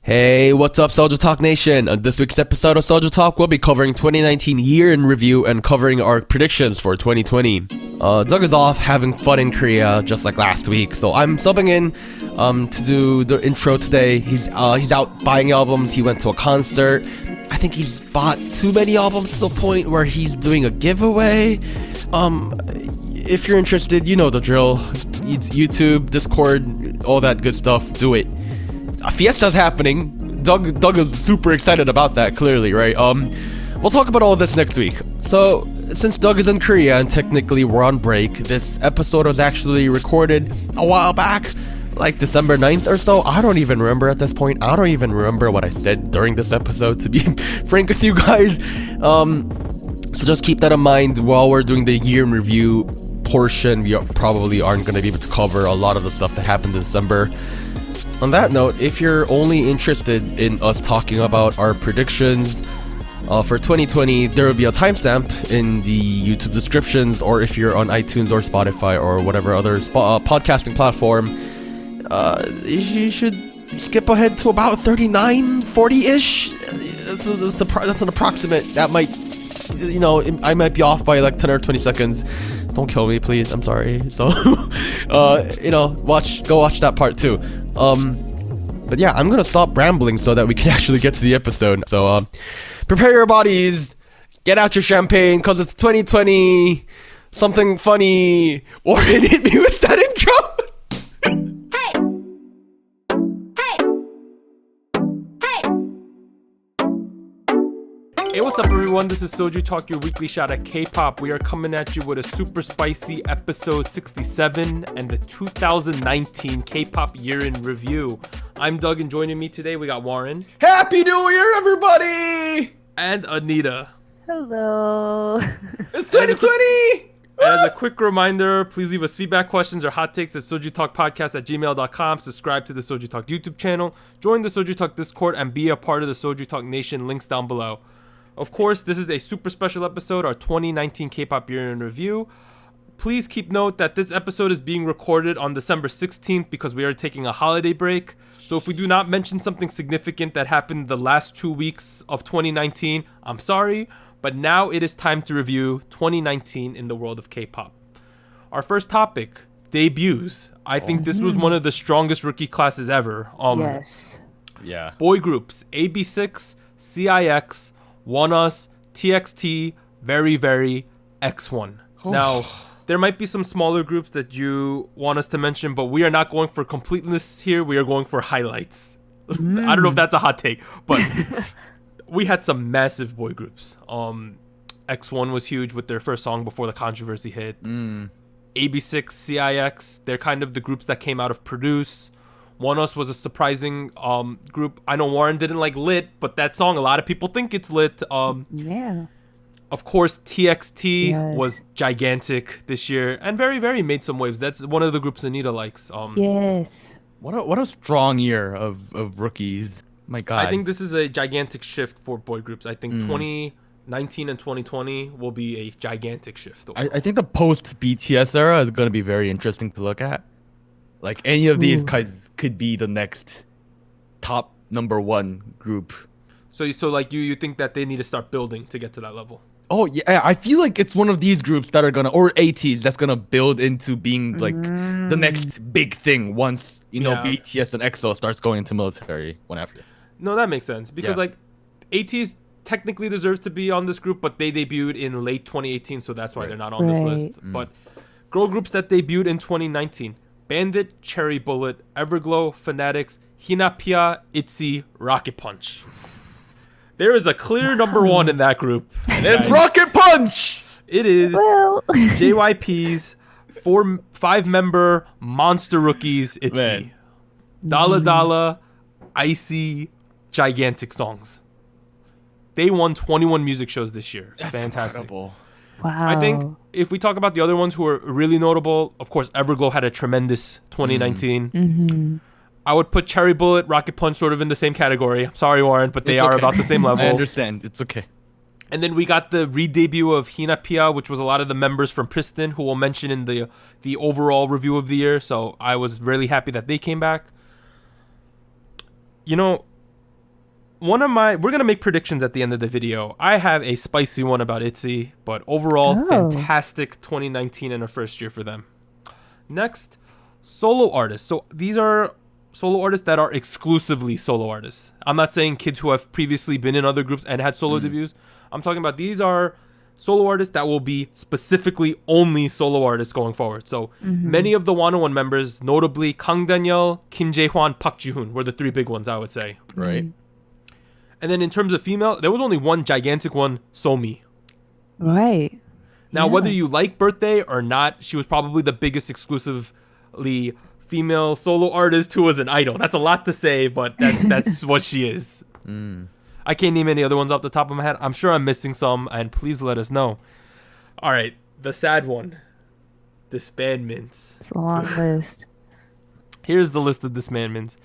Hey, what's up, SojuTalk Nation? On this week's episode of SojuTalk, we'll be covering 2019 year in review and covering our predictions for 2020. Doug is off having fun in Korea, just like last week, so I'm subbing in to do the intro today. He's out buying albums. He went to a concert. I think he's bought too many albums to the point where he's doing a giveaway. If you're interested, you know the drill. YouTube, Discord, all that good stuff. Do it. A fiesta's happening. Doug is super excited about that, clearly, right? We'll talk about all this next week. So, since Doug is in Korea and technically we're on break, this episode was actually recorded a while back, like December 9th or so. I don't even remember at this point. I don't even remember what I said during this episode, to be frank with you guys. So just keep that in mind while we're doing the year in review portion. We probably aren't going to be able to cover a lot of the stuff that happened in December. On that note, if you're only interested in us talking about our predictions for 2020, there will be a timestamp in the YouTube descriptions, or if you're on iTunes or Spotify or whatever other podcasting platform, you should skip ahead to about 39, 40-ish. That's an approximate. That might, I might be off by like 10 or 20 seconds. Don't kill me, please. I'm sorry. So, go watch that part too. But yeah, I'm gonna stop rambling so that we can actually get to the episode. So, prepare your bodies, get out your champagne, cause it's 2020. Something funny. Warren, hit me with that intro. Hey, what's up everyone? This is SojuTalk, your weekly shot at K-pop. We are coming at you with a super spicy episode 67 and the 2019 K-pop year in review. I'm Doug, and joining me today we got Warren. Happy New Year, everybody! And Anita. Hello. It's 2020! As a quick reminder, please leave us feedback, questions, or hot takes at SojuTalkPodcast@gmail.com. Subscribe to the SojuTalk YouTube channel, join the SojuTalk Discord, and be a part of the SojuTalk Nation. Links down below. Of course, this is a super special episode, our 2019 K-pop year in review. Please keep note that this episode is being recorded on December 16th because we are taking a holiday break. So if we do not mention something significant that happened the last 2 weeks of 2019, I'm sorry, but now it is time to review 2019 in the world of K-pop. Our first topic, debuts. I think this was one of the strongest rookie classes ever. Yes. Yeah. Boy groups, AB6, CIX, OneUs, TXT, Very Very, X1. Now, there might be some smaller groups that you want us to mention, but we are not going for completeness here. We are going for highlights. I don't know if that's a hot take, but we had some massive boy groups. X1 was huge with their first song before the controversy hit. AB6, CIX, they're kind of the groups that came out of Produce. OneUs was a surprising group. I know Warren didn't like Lit, but that song, a lot of people think it's lit. Yeah. Of course, TXT was gigantic this year, and Very Very made some waves. That's one of the groups Anita likes. Yes. What a strong year of rookies. My God. I think this is a gigantic shift for boy groups. I think 2019 and 2020 will be a gigantic shift. I think the post BTS era is going to be very interesting to look at. Like any of these guys could be the next top number one group. So like you think that they need to start building to get to that level? Oh yeah, I feel like it's one of these groups that are gonna, or ATs that's gonna build into being like the next big thing once BTS and EXO starts going into military one after. No, that makes sense because like ATs technically deserves to be on this group, but they debuted in late 2018, so that's why they're not on this list. But girl groups that debuted in 2019: Bandit, Cherry Bullet, Everglow, Fanatics, Hinapia, ITZY, Rocket Punch. There is a clear number one in that group. And it's Rocket Punch! It is JYP's 5-member monster rookies, ITZY. Dala Dala, Icy, gigantic songs. They won 21 music shows this year. That's fantastic. Incredible. Wow. I think if we talk about the other ones who are really notable, of course, Everglow had a tremendous 2019. I would put Cherry Bullet, Rocket Punch sort of in the same category. I'm sorry, Warren, but they are about the same level. I understand. It's okay. And then we got the re-debut of Hinapia, which was a lot of the members from Pristin, who we'll mention in the overall review of the year. So I was really happy that they came back. we're gonna make predictions at the end of the video. I have a spicy one about ITZY, but overall, fantastic 2019 and a first year for them. Next, solo artists. So these are solo artists that are exclusively solo artists. I'm not saying kids who have previously been in other groups and had solo debuts. I'm talking about these are solo artists that will be specifically only solo artists going forward. So many of the 101 members, notably Kang Daniel, Kim Jae-hwan, Park Ji-hoon, were the three big ones, I would say. Right. And then in terms of female, there was only one gigantic one, Somi. Right. Now, whether you like Birthday or not, she was probably the biggest exclusively female solo artist who was an idol. That's a lot to say, but that's what she is. I can't name any other ones off the top of my head. I'm sure I'm missing some, and please let us know. All right, the sad one. Disbandments. It's a long list. Here's the list of disbandments.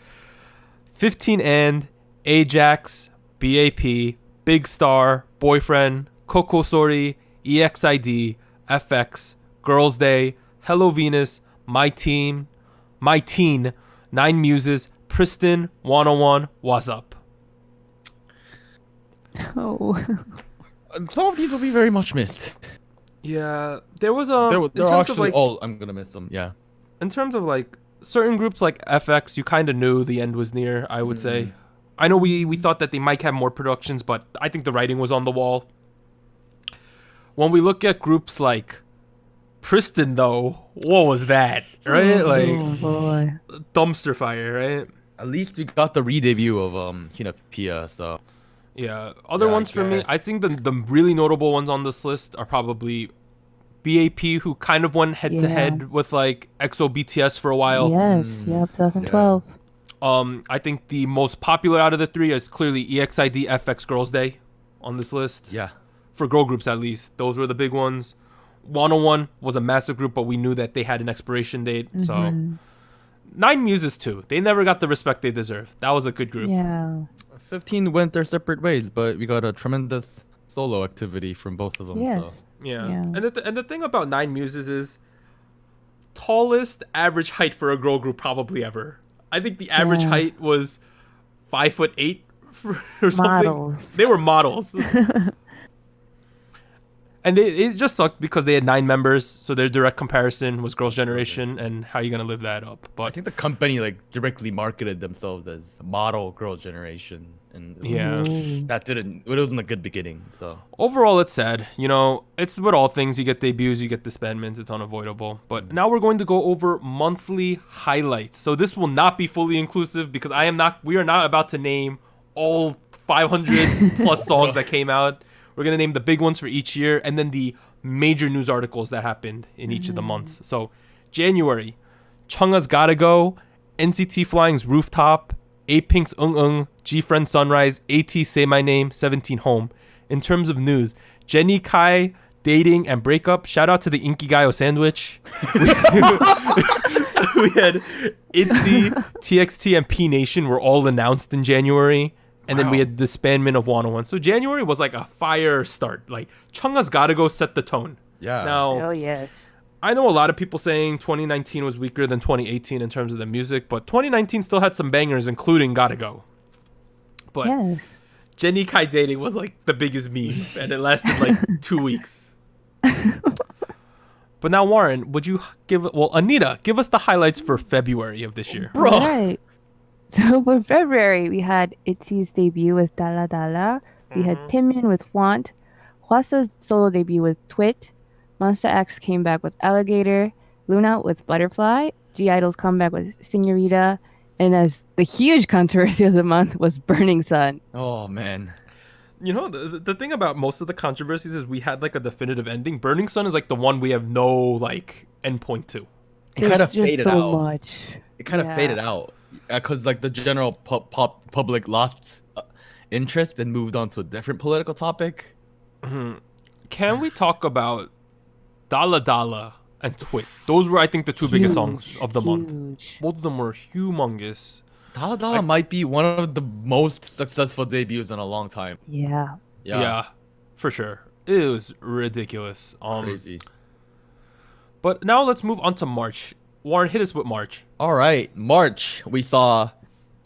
15 and Ajax, BAP, Big Star, Boyfriend, Coco Sori, EXID, FX, Girls' Day, Hello Venus, My Teen, 9 Muses, Pristin, 101, What's Up. Oh. Some of these will be very much missed. Yeah, there was They're actually all I'm gonna miss them. Yeah. in terms of like certain groups like FX, you kind of knew the end was near, I would say. I know we thought that they might have more productions, but I think the writing was on the wall. When we look at groups like Pristin, though, what was that, right? Oh, boy. Dumpster fire, right? At least we got the re-debut of Hinapia, so Yeah. Other Yeah, I ones for me, guess. I think the really notable ones on this list are probably BAP, who kind of went head to head with like EXO BTS for a while. Yes. Yep. 2012. I think the most popular out of the three is clearly EXID, FX, Girls' Day on this list. yeah. For girl groups at least. Those were the big ones. 101 was a massive group, but we knew that they had an expiration date. So 9 Muses too. They never got the respect they deserved. That was a good group. Yeah. 15 went their separate ways, but we got a tremendous solo activity from both of them. Yes. So. Yeah. Yeah. And the thing about 9 Muses is tallest average height for a girl group probably ever. I think the average height was 5'8" or something. Models. They were models. And it just sucked because they had 9 members, so their direct comparison was Girls' Generation, and how are you gonna live that up? I But think the company like directly marketed themselves as model girl generation, and yeah, it wasn't a good beginning. So overall it's sad. You know, it's with all things. You get debuts, you get disbandments. It's unavoidable. But now we're going to go over monthly highlights. So this will not be fully inclusive because we are not about to name all 500 plus songs that came out. We're going to name the big ones for each year and then the major news articles that happened in each of the months. So, January, Chungha's Gotta Go, NCT Flying's Rooftop, A-Pink's G-Friend Sunrise, AT Say My Name, 17 Home. In terms of news, Jennie Kai dating and breakup. Shout out to the Inkigayo sandwich. We had ITZY, TXT, and P Nation were all announced in January. And then we had the disbandment of 101. So January was like a fire start. Like Chungha's Gotta Go set the tone. yeah. Now, Oh, yes. I know a lot of people saying 2019 was weaker than 2018 in terms of the music, but 2019 still had some bangers, including Gotta Go. But Yes. Jennie Kai dating was like the biggest meme, and it lasted like 2 weeks. But now, Warren, Anita, give us the highlights for February of this year. Bro. Right. So for February, we had ITZY's debut with Dala Dala. We had Timmin with Want. Hwasa's solo debut with Twit. Monsta X came back with Alligator. Luna with Butterfly. G-Idol's comeback with Señorita. And as the huge controversy of the month was Burning Sun. Oh man. You know, the thing about most of the controversies is we had like a definitive ending. Burning Sun is like the one we have no like endpoint to. It kind of There's just faded so out. much. It kind of Yeah. faded out because like the general public lost interest and moved on to a different political topic. Can we talk about Dala Dala and Twit? Those were, I think, the two biggest songs of the month. Huge. Both of them were humongous. Dala Dala might be one of the most successful debuts in a long time. Yeah. Yeah, for sure. It was ridiculous. Crazy. But now let's move on to March. Warren, hit us with March. All right, March we saw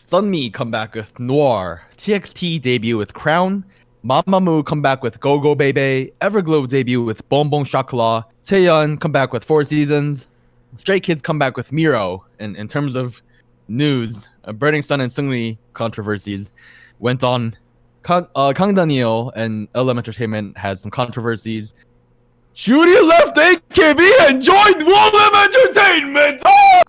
Sunmi come back with Noir. TXT debut with Crown. Mamamoo come back with Go Go Baby. Everglow debut with Bon Bon Chocolat. Taeyeon come back with Four Seasons. Stray Kids come back with Miro. And in terms of news, Burning Sun and Seungri controversies went on. Kang Daniel and LM Entertainment had some controversies. Judy left AKB and joined LM Entertainment! Oh!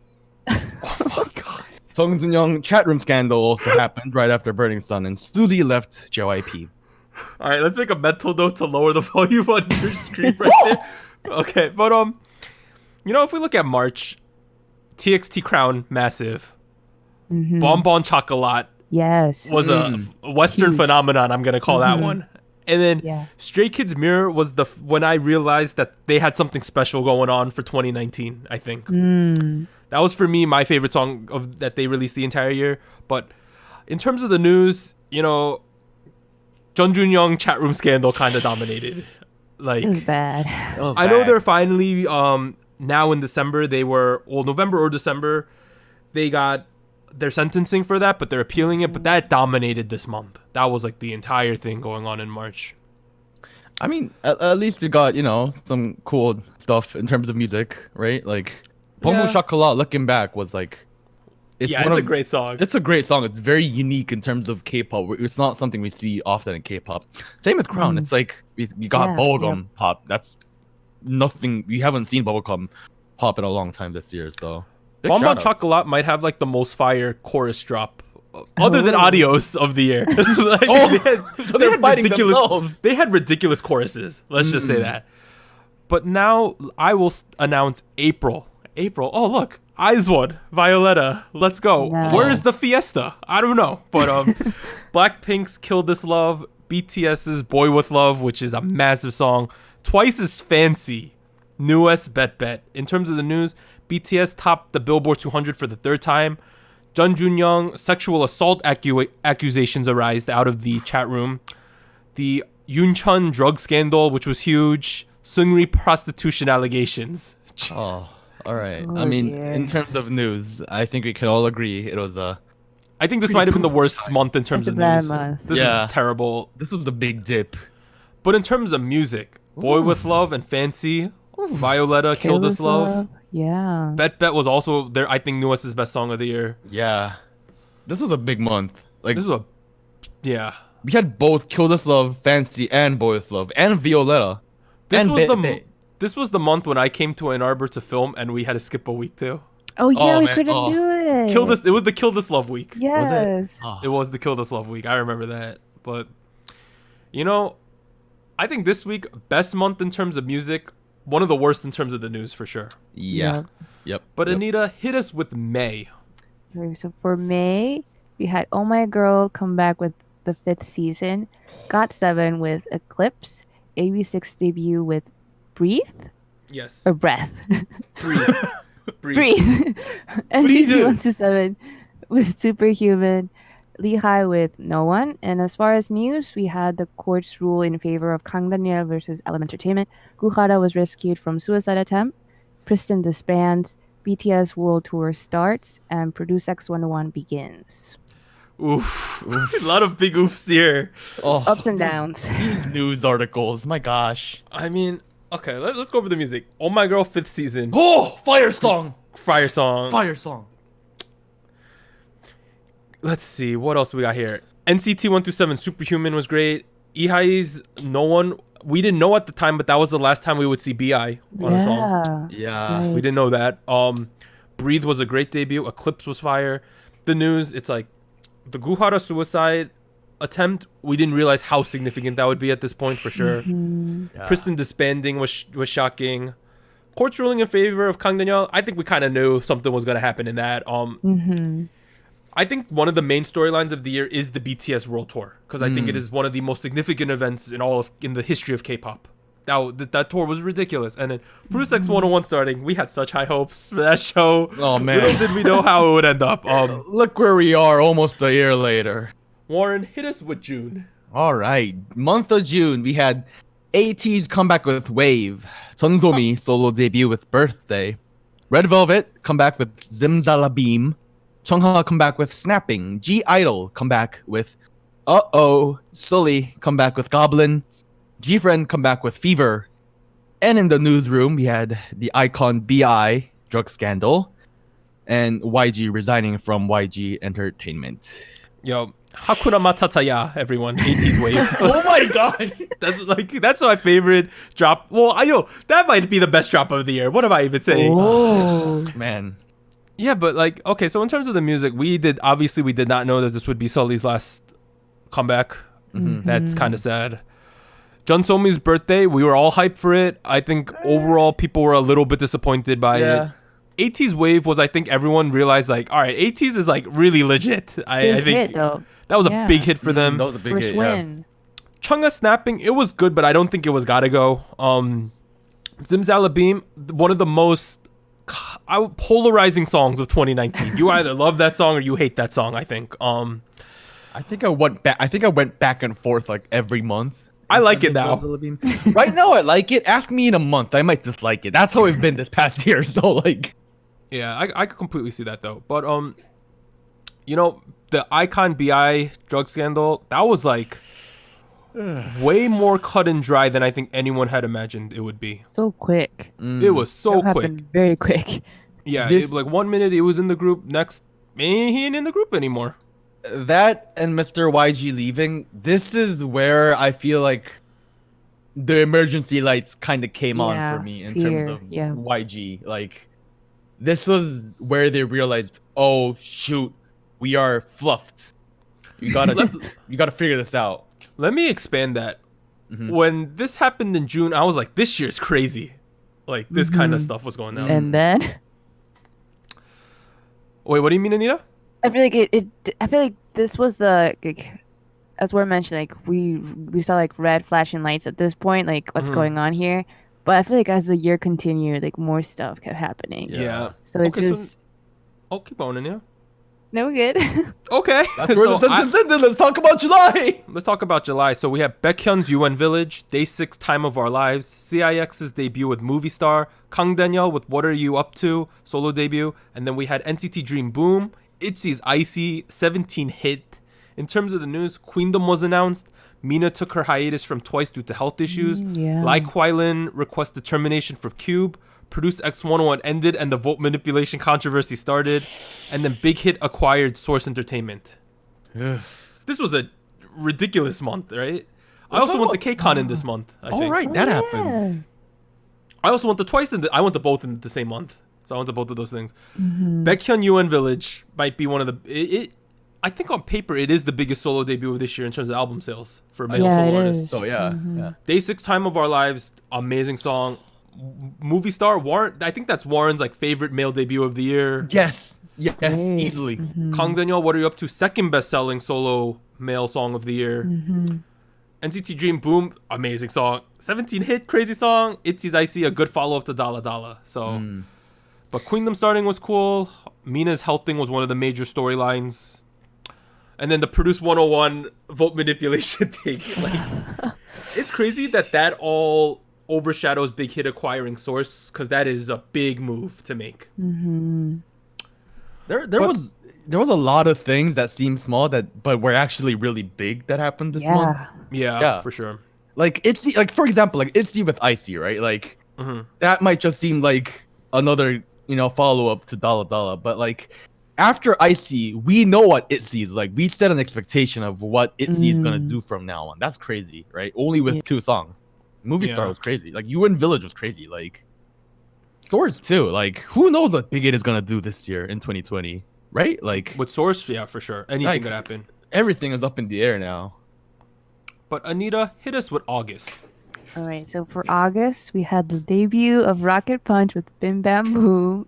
Oh my god. Song Jun-young chat room scandal also happened right after Burning Sun, and Suzy left JYP. All right, let's make a mental note to lower the volume on your screen right there. Okay, but if we look at March, TXT Crown massive, Bon Bon Chocolat Yes. was a Western phenomenon. I'm gonna call that one. And then Stray Kids Mirror was when I realized that they had something special going on for 2019. I think that was for me my favorite song that they released the entire year. But in terms of the news, Jun Jun-young chat room scandal kind of dominated. Like, It was bad. I know they're finally now in December. November or December, they got their sentencing for that, but they're appealing it. But that dominated this month. That was like the entire thing going on in March. I mean, at least you got, some cool stuff in terms of music, right? Like, Bon Bon Chocolat, looking back, was like... It's a great song. It's a great song. It's very unique in terms of K-pop. It's not something we see often in K-pop. Same with Crown. It's like, we got bubblegum pop. That's nothing... We haven't seen bubblegum pop in a long time this year, so... Bon Bon Chocolat might have like the most fire chorus drop other than Adios of the year. They had ridiculous choruses. Let's just say that. But now I will announce April. Oh look, IZ*ONE, Violetta. Let's go. Nice. Where is the fiesta? I don't know. But Blackpink's Kill This Love, BTS's Boy With Love, which is a massive song. Twice's Fancy, newest Bet. In terms of the news, BTS topped the Billboard 200 for the third time. Jun Jun-young sexual assault accusations arised out of the chat room. The Yoonchun drug scandal, which was huge. Seungri prostitution allegations. Jesus. Oh, all right. I mean, in terms of news, I think we can all agree it was a... I think this might have been the worst month in terms of news. This was terrible. This was the big dip. But in terms of music, Boy With Love and Fancy, Violetta, Kill This Love. Yeah. Bet was also their, I think, newest best song of the year. Yeah. This was a big month. Like, yeah. We had both Kill This Love, Fancy, and Boy With Love, and Violetta. This was the month when I came to Ann Arbor to film, and we had to skip a week too. Oh yeah, we couldn't do it. It was the Kill This Love week. Yes. It was the Kill This Love week. I remember that. But I think this week, best month in terms of music, one of the worst in terms of the news for sure. Yeah. Yep. But Anita, hit us with May. Okay, so for May, we had Oh My Girl come back with the 5th season, GOT7 with Eclipse, AB6 debut with Breathe? Yes. Or Breath. Breathe. Breathe. NCT 127 with Superhuman, Lehigh with No One. And as far as news, we had the courts rule in favor of Kang Daniel versus LM Entertainment. Guhara was rescued from suicide attempt. Pristin disbands. BTS World Tour starts. And Produce X101 begins. Oof. A lot of big oofs here. Ups and downs. These news articles. My gosh. I mean, okay, let's go over the music. Oh My Girl 5th season. Oh, fire song. Fire song. Let's see, what else we got here? NCT 127 Superhuman was great. EHI's No One, we didn't know at the time, but that was the last time we would see BI on a song. Yeah. Right. We didn't know that. Breathe was a great debut. Eclipse was fire. The news, it's like the Guhara suicide attempt, we didn't realize how significant that would be at this point for sure. Pristin disbanding was shocking. Courts ruling in favor of Kang Daniel, I think we kind of knew something was going to happen in that. I think one of the main storylines of the year is the BTS World Tour, because I think it is one of the most significant events in the history of K-pop. That tour was ridiculous. And then Produce X101 starting, we had such high hopes for that show. Oh man, little did we know how it would end up. Look where we are almost a year later. Warren, hit us with June. All right, month of June, we had AT's comeback with Wave, Sunsomi solo debut with Birthday, Red Velvet come back with Zimzalabim, Chungha come back with Snapping. G Idol come back with Uh-Oh. Sully come back with Goblin. G-Friend come back with Fever. And in the newsroom, we had the icon BI drug scandal and YG resigning from YG Entertainment. Yo, Hakuna Matata ya, everyone. 80s wave. Oh my gosh. That's my favorite drop. Well, that might be the best drop of the year. What am I even saying? Oh. Man. Yeah, but like, okay, so in terms of the music, we did not know that this would be Sully's last comeback. That's kind of sad. Jun Somi's birthday, we were all hyped for it. I think overall people were a little bit disappointed by it. 80s wave was, I think everyone realized like, all right, 80s is like really legit. I think hit, though. that was a big hit for them. That was a big First hit, win. Chungha Snapping, it was good, but I don't think it was gotta go. Zimzalabim, one of the most polarizing songs of 2019. You either love that song or you hate that song, I think. I think I went back and forth like every month. I like it now. Right now, I like it. Ask me in a month, I might dislike it. That's how it's been this past year. So like, Yeah, I could completely see that though. But the Icon BI drug scandal, that was like way more cut and dry than I think anyone had imagined it would be. So quick. It was so It quick. happened very quick. Yeah, This- like 1 minute it was in the group, next he ain't in the group anymore. that and Mr. YG leaving, this is where I feel like the emergency lights kind of came on Yeah, for me in fear, terms of yeah. YG. Like, this was where they realized, oh shoot, we are fluffed. You gotta figure this out. Let me expand that. When this happened in June, I was like, this year's crazy. Like this kind of stuff was going down. And then Wait, what do you mean, Anita? I feel like I feel like this was the as we're mentioning, like we saw like red flashing lights at this point, like what's going on here. But I feel like as the year continued, like more stuff kept happening. Yeah. So it's Okay, just keep going, Anita. no we're good. Okay. That's where let's talk about July. Let's talk about July. So we have Baekhyun's UN Village, Day 6 Time of Our Lives, CIX's debut with Movie Star, Kang Daniel with What Are You Up To, solo debut, and then we had NCT Dream Boom, ITZY's Icy, 17 hit. In terms of the news, Queendom was announced. Mina took her hiatus from Twice due to health issues. Yeah. Lai Kwai-lin requested termination from Cube. Produce X101 ended and the vote manipulation controversy started. And then Big Hit acquired Source Entertainment. This was a ridiculous month, right? I also went to KCON in this month, I think. All right, that happened. I also went to Twice I went to both in the same month. So I went to both of those things. Baekhyun UN Village might be one of the... I think on paper it is the biggest solo debut of this year in terms of album sales for male Yeah, solo it artists. is. So yeah. Day 6 Time of Our Lives, amazing song. Movie Star, Warren, I think that's Warren's like favorite male debut of the year. Yes, Great. easily. Kang Daniel, What Are You Up To? Second best-selling solo male song of the year. NCT Dream Boom, amazing song. 17 hit, crazy song. ITZY's Icy, a good follow-up to Dala Dala. So, but Queendom starting was cool. Mina's health thing was one of the major storylines. And then the Produce 101 vote manipulation thing. Like, it's crazy that all overshadows Big Hit acquiring Source, because that is a big move to make. There was a lot of things that seemed small but were actually really big that happened this month. Yeah, for sure. Like for example, like ITZY with Icy, right? Like that might just seem like another follow up to Dala Dala, but like after Icy, we know what ITZY is like. We set an expectation of what ITZY is gonna do from now on. That's crazy, right? Only with 2 songs. Movie Star was crazy. Like UN Village was crazy. Like Source too. Like who knows what Big Hit is gonna do this year in 2020, right? Like With Source, yeah, for sure. Anything could happen. Everything is up in the air now. But Anita, hit us with August. All right, so for August, we had the debut of Rocket Punch with Bim Bam Boom.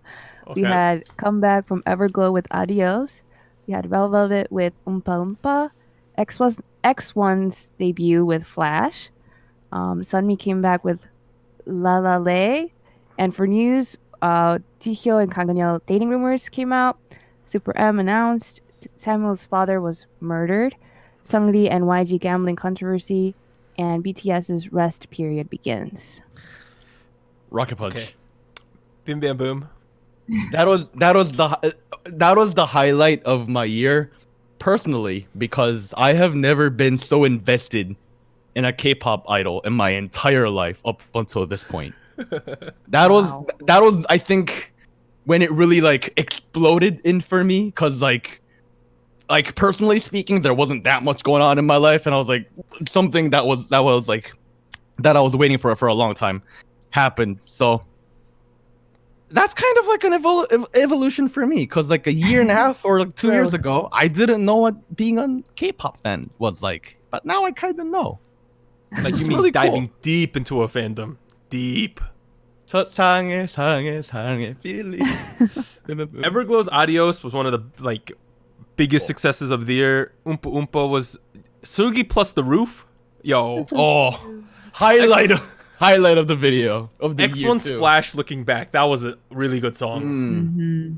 We had Comeback from Everglow with Adios. We had Red Velvet with Oompa Loompa. X1's debut with Flash. Sunmi came back with La La Lay. And for news, Jihyo and Kang Daniel dating rumors came out. Super M announced Samuel's father was murdered. Seungri and YG gambling controversy. And BTS's rest period begins. Rocket Punch. Okay. Bim Bam Boom. that was the highlight of my year, personally, because I have never been so invested in a K-pop idol in my entire life up until this point. That was I think when it really like exploded in for me, because like personally speaking, there wasn't that much going on in my life, and I was like, something that was like that I was waiting for a long time happened. So that's kind of like an evolution for me, because like a year and a half or like 2 years ago, I didn't know what being a K-pop fan was like, but now I kind of know. Like, you mean really diving cool. deep into a fandom. Deep. 상해 feeling. Everglow's Adios was one of the like biggest successes of the year. Oompa Oompa was Sugi plus the roof. Yo. Oh, highlight of the video of the year X1's too. Flash looking back. That was a really good song. Mm-hmm.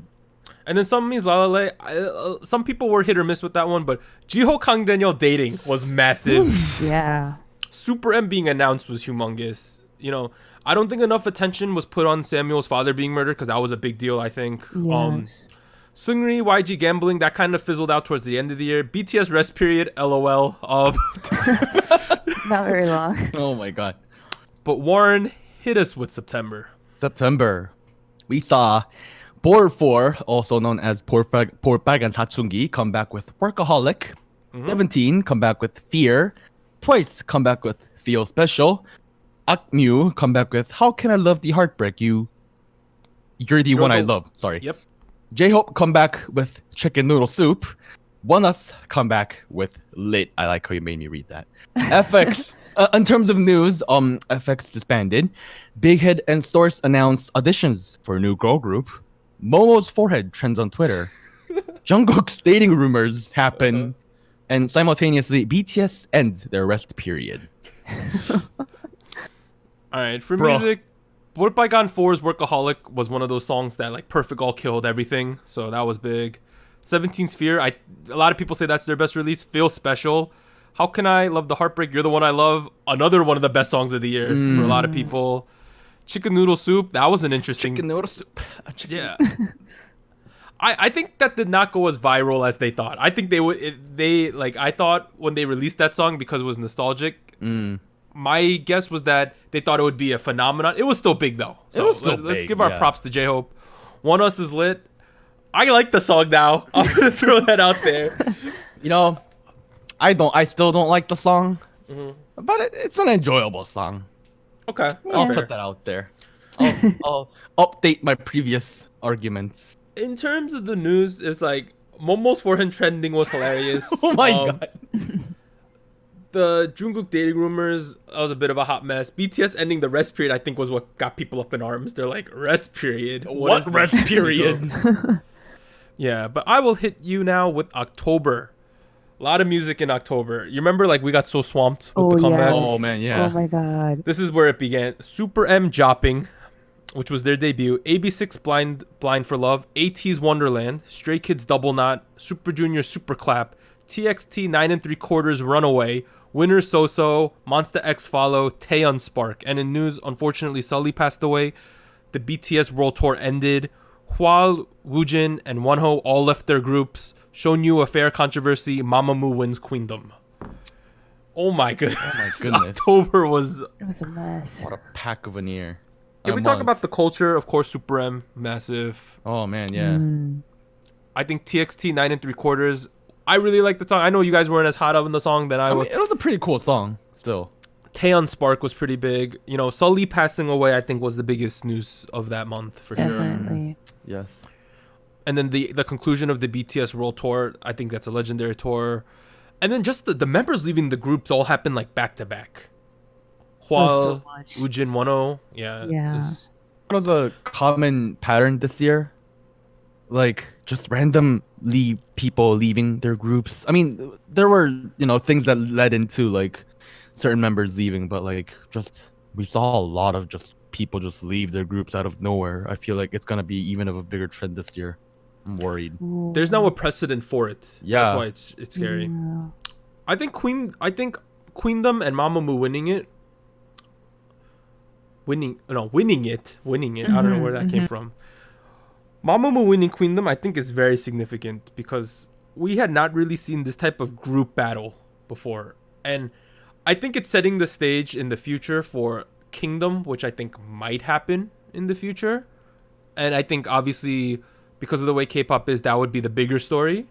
And then some means La La Lay. Some people were hit or miss with that one, but Jiho Kang Daniel dating was massive. Yeah. Super M being announced was humongous. You know, I don't think enough attention was put on Samuel's father being murdered, because that was a big deal, I think. Yes. Seungri, YG gambling, that kind of fizzled out towards the end of the year. BTS rest period, LOL. Not very long. Oh my god. But Warren hit us with September. We saw Board 4, also known as Porpag and Tatsungi, come back with Workaholic. 17 come back with Fear. Twice come back with Feel Special. Akmu come back with How Can I Love the Heartbreak? You're the one I love. Sorry. Yep. J-Hope come back with Chicken Noodle Soup. One Us come back with Lit. I like how you made me read that. FX. In terms of news, FX disbanded. Big Head and Source announced auditions for a new girl group. Momo's forehead trends on Twitter. Jungkook's dating rumors happen. And simultaneously, BTS ends their rest period. Alright, for Bro. music, Ballpygon 4's Workaholic was one of those songs that like Perfect All killed everything, so that was big. 17's Fear, a lot of people say that's their best release. Feel Special. How Can I Love the Heartbreak? You're the One I Love. Another one of the best songs of the year for a lot of people. Chicken Noodle Soup, that was an interesting... Chicken Noodle Soup. Yeah. I think that did not go as viral as they thought. I think I thought when they released that song, because it was nostalgic, my guess was that they thought it would be a phenomenon. It was still big though. So let's give our props to J-Hope. One Us is lit. I like the song now. I'm gonna throw that out there. You know, I still don't like the song, but it's an enjoyable song. Okay. I'll put that out there. I'll update my previous arguments. In terms of the news, it's like Momo's forehead trending was hilarious. Oh my god. The Jungkook dating rumors, that was a bit of a hot mess. BTS ending the rest period, I think, was what got people up in arms. They're like, rest period? What rest period? Yeah, but I will hit you now with October. A lot of music in October. You remember, like, we got so swamped with the comebacks? Yes. Oh man, yeah. Oh my god. This is where it began. Super M Jopping, which was their debut. AB6 Blind for Love. AT's Wonderland. Stray Kids Double Knot. Super Junior Super Clap. TXT 9 3/4 Runaway. Winner So-So. Monsta X Follow. Taeyeon Spark. And in news, unfortunately, Sully passed away. The BTS World Tour ended. Hwal, Woojin, and Wonho all left their groups. Shonyu Affair Controversy. Mamamoo wins Queendom. Oh my goodness. Oh my goodness. October was... It was a mess. What a pack of an ear. If we talk about the culture, of course, Super M, massive. Oh man, yeah. I think TXT 9 3/4. I really like the song. I know you guys weren't as hot on the song than I was. It was a pretty cool song, still. Taeyeon Spark was pretty big. You know, Sully passing away, I think, was the biggest news of that month for sure. Definitely. Yes. And then the conclusion of the BTS World Tour, I think that's a legendary tour. And then just the members leaving the groups all happened like back to back. Hwal, so much. Woojin, Wonho, yeah. Yeah. What was a common pattern this year? Like just randomly people leaving their groups. I mean, there were, things that led into like certain members leaving, but like just we saw a lot of just people just leave their groups out of nowhere. I feel like it's gonna be even of a bigger trend this year. I'm worried. There's now a precedent for it. Yeah. That's why it's scary. Yeah. I think Queendom and Mamamoo winning it. I don't know where that came from. Mamamoo winning Queendom, I think, is very significant because we had not really seen this type of group battle before. And I think it's setting the stage in the future for Kingdom, which I think might happen in the future. And I think, obviously, because of the way K-pop is, that would be the bigger story.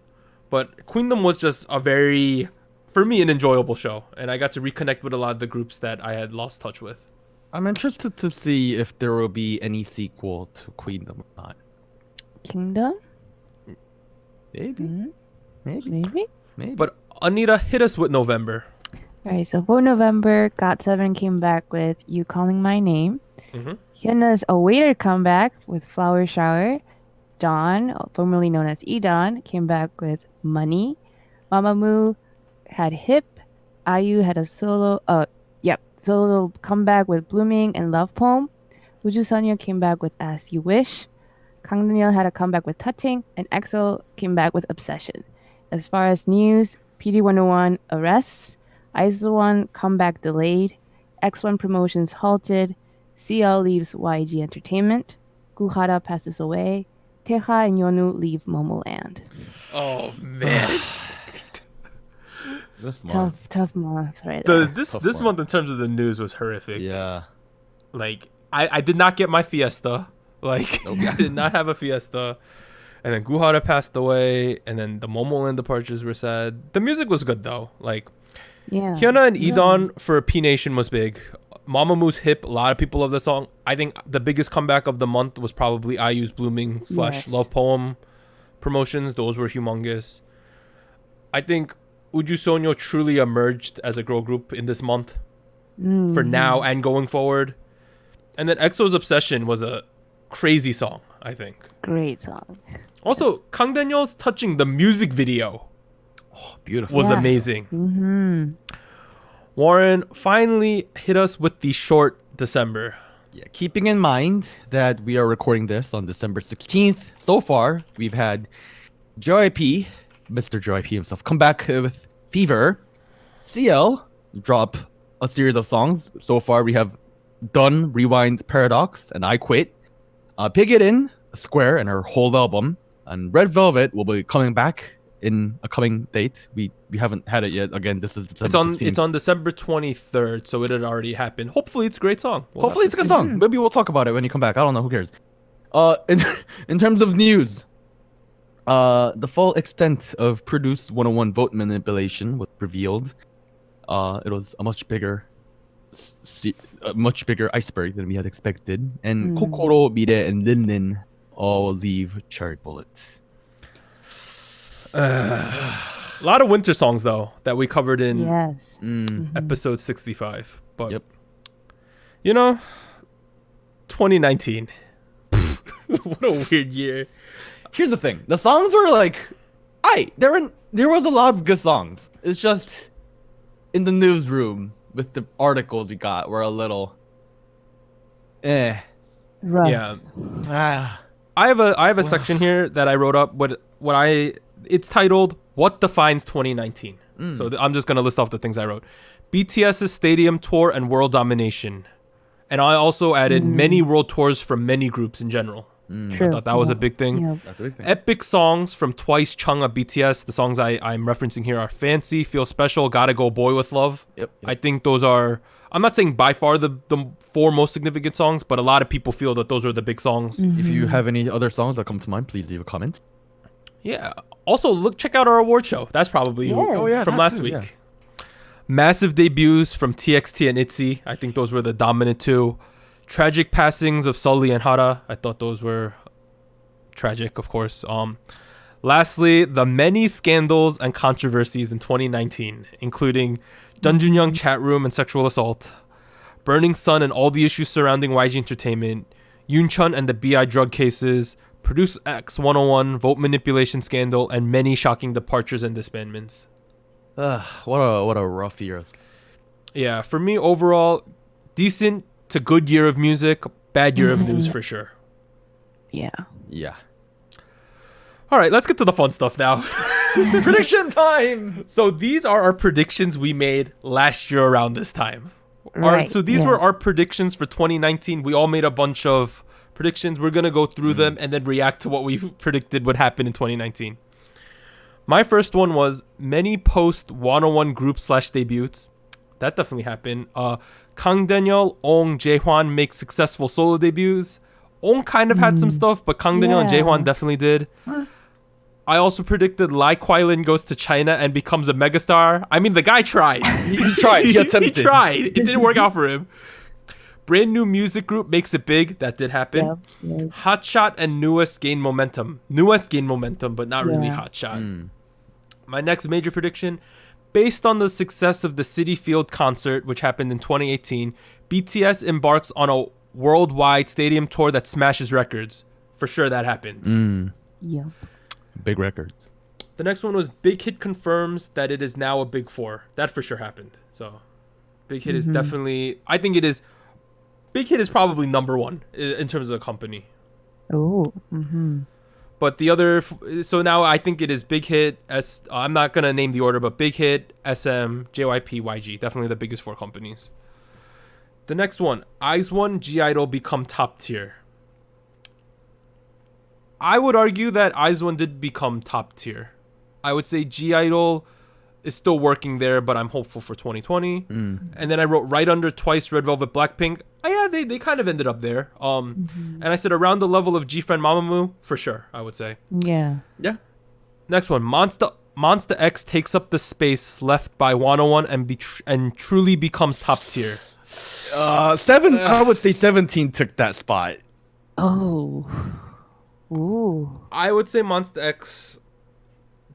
But Queendom was just a very, for me, an enjoyable show. And I got to reconnect with a lot of the groups that I had lost touch with. I'm interested to see if there will be any sequel to Queendom or not. Kingdom? Maybe. Mhm. Maybe. Maybe. But Anita, hit us with November. Alright, so for November, GOT7 came back with You Calling My Name. Mhm. Hyunna's awaited comeback with Flower Shower. Dawn, formerly known as Edon, came back with Money. Mamamoo had Hip. IU had a solo comeback with Blooming and Love Poem. Uju Sunyo came back with As You Wish. Kang Daniel had a comeback with Touching, and EXO came back with Obsession. As far as news, PD101 arrests, IZ*ONE comeback delayed, X1 promotions halted, CL leaves YG Entertainment, Guhara passes away, Teja and Yonu leave Momoland. Oh, man. This month. Tough month, right there. This month in terms of the news was horrific. Yeah. Like, I did not get my fiesta. Like, I did not have a fiesta. And then Guhara passed away. And then the Momoland departures were sad. The music was good, though. Like, Yeah. Hyuna and Edon for P Nation was big. Mamamoo's Hip, a lot of people love the song. I think the biggest comeback of the month was probably IU's Blooming / Yes. Love Poem promotions. Those were humongous. I think Uju Sonyo truly emerged as a girl group in this month for now and going forward. And then EXO's Obsession was a crazy song, I think. Great song. Also, Kang Daniel's Touching, the music video Beautiful. was Yeah. amazing. Mm-hmm. Warren finally hit us with the short December. Yeah, keeping in mind that we are recording this on December 16th, so far we've had Joy P, Mr. Joy P himself, come back with Fever. CL drop a series of songs. So far we have Done, Rewind, Paradox, and I Quit. Pig It In, Square, and her whole album. And Red Velvet will be coming back in a coming date. We haven't had it yet. Again, this is December 16th. It's on December 23rd, so it had already happened. Hopefully it's a great song. We'll Hopefully have it's a to good see. song. Maybe we'll talk about it when you come back. I don't know. Who cares? In terms of news, the full extent of Produce 101 vote manipulation was revealed. It was a much bigger iceberg than we had expected. And Kokoro, Mire, and Lin all leave Cherry Bullet. A lot of winter songs, though, that we covered in Yes. episode 65. But, Yep. you know, 2019. What a weird year. Here's the thing: the songs were like, there was a lot of good songs. It's just in the newsroom with the articles we got were a little, Rough. Yeah. ah. I have a section here that I wrote up. It's titled "What Defines 2019." So I'm just gonna list off the things I wrote: BTS's stadium tour and world domination, and I also added many world tours from many groups in general. True. I thought that was a big thing. Yep. That's a big thing. Epic songs from Twice, Chungha, BTS. The songs I'm referencing here are Fancy, Feel Special, Gotta Go, Boy with Love. Yep. I think those are, I'm not saying by far the four most significant songs, but a lot of people feel that those are the big songs. If you have any other songs that come to mind, please leave a comment. Yeah. Also, check out our award show. That's probably Yes. Oh, yeah, from that last too, week. yeah. Massive debuts from TXT and ITZY. I think those were the dominant two. Tragic passings of Sully and Hara. I thought those were tragic, of course. Lastly, the many scandals and controversies in 2019, including Jun Young chat room and sexual assault, Burning Sun and all the issues surrounding YG Entertainment, Yoon Chun and the BI drug cases, Produce X 101 vote manipulation scandal, and many shocking departures and disbandments. What a rough year. Yeah, for me overall, decent to good year of music, bad year of news for sure. Yeah. Yeah. All right, let's get to the fun stuff now. Prediction time. So these are our predictions we made last year around this time. Right, So these yeah. were our predictions for 2019. We all made a bunch of predictions. We're gonna go through them and then react to what we predicted would happen in 2019. My first one was many post 101 group / debuts. That definitely happened. Kang Daniel, Ong, Jaehwan make successful solo debuts. Ong kind of had some stuff, but Kang Daniel and Jaehwan definitely did. I also predicted Lai Kwai-lin goes to China and becomes a megastar. I mean, the guy tried. He tried. He attempted. He tried. It didn't work out for him. Brand new music group makes it big. That did happen. Yeah. Hotshot and Newest gain momentum. Newest gained momentum, but not really Hotshot. My next major prediction, based on the success of the Citi Field concert, which happened in 2018, BTS embarks on a worldwide stadium tour that smashes records. For sure that happened. Yeah. Big records. The next one was Big Hit confirms that it is now a Big Four. That for sure happened. So Big Hit is definitely, I think it is, Big Hit is probably number one in terms of a company. Oh. But the other, so now I think it is Big Hit, I'm not going to name the order, but Big Hit, SM, JYP, YG. Definitely the biggest 4 companies. The next one, IZ*ONE, G-Idol become top tier. I would argue that IZ*ONE did become top tier. I would say G-Idol is still working there, but I'm hopeful for 2020. And then I wrote right under Twice, Red Velvet, Blackpink. Oh, yeah, they kind of ended up there. And I said around the level of G-Friend, Mamamoo, for sure, I would say. Yeah. Yeah. Next one, Monsta X takes up the space left by 101 and truly becomes top tier. I would say 17 took that spot. Oh. Ooh. I would say Monsta X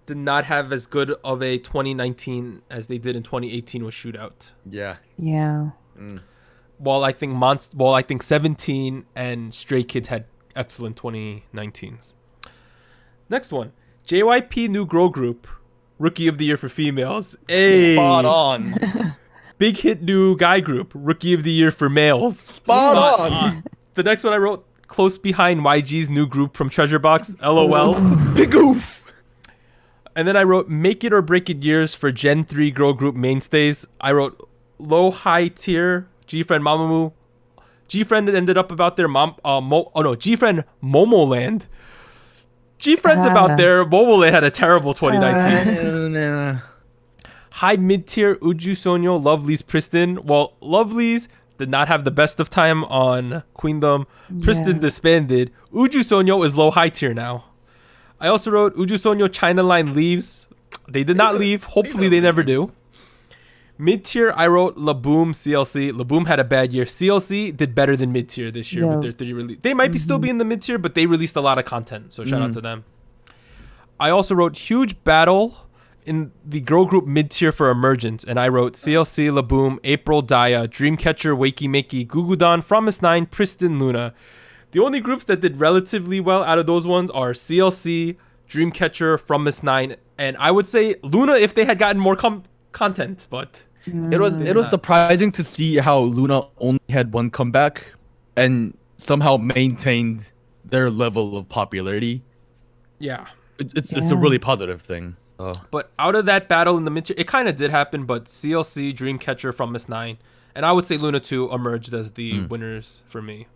did not have as good of a 2019 as they did in 2018 with Shootout. Yeah. Yeah. While I think 17 and Stray Kids had excellent 2019s. Next one, JYP new girl group, Rookie of the Year for females. Hey, Spot on. Big Hit new guy group, Rookie of the Year for males. Spot on. The next one I wrote, close behind YG's new group from Treasure Box, LOL. Big oof. And then I wrote Make It or Break It years for Gen 3 girl group mainstays. I wrote low high tier G-Friend Mamamoo. G-Friend ended up about their G-Friend Momoland. G-Friend's about there. Momoland had a terrible 2019. High mid tier Uju Sonyo, Lovelyz, Pristin. Well, Lovelyz did not have the best of time on Queendom. Pristin disbanded. Uju Sonyo is low high tier now. I also wrote Uju Sonyo China Line leaves. They did not leave. Hopefully they never do. Mid tier, I wrote Laboom, CLC. Laboom had a bad year. CLC did better than mid tier this year with their 3 release. They might be still be in the mid tier, but they released a lot of content. So shout out to them. I also wrote huge battle in the girl group mid tier for emergence, and I wrote CLC, Laboom, April, Daya, Dreamcatcher, Wakey Makey, Gugudan, Promise 9, Pristin, Luna. The only groups that did relatively well out of those ones are CLC, Dreamcatcher, Promise 9, and I would say Luna if they had gotten more content, but It was surprising to see how Luna only had one comeback and somehow maintained their level of popularity. yeah. It's a really positive thing. But out of that battle in the mid tier, it kind of did happen, but CLC, Dreamcatcher, Promise 9, and I would say Luna 2 emerged as the winners for me.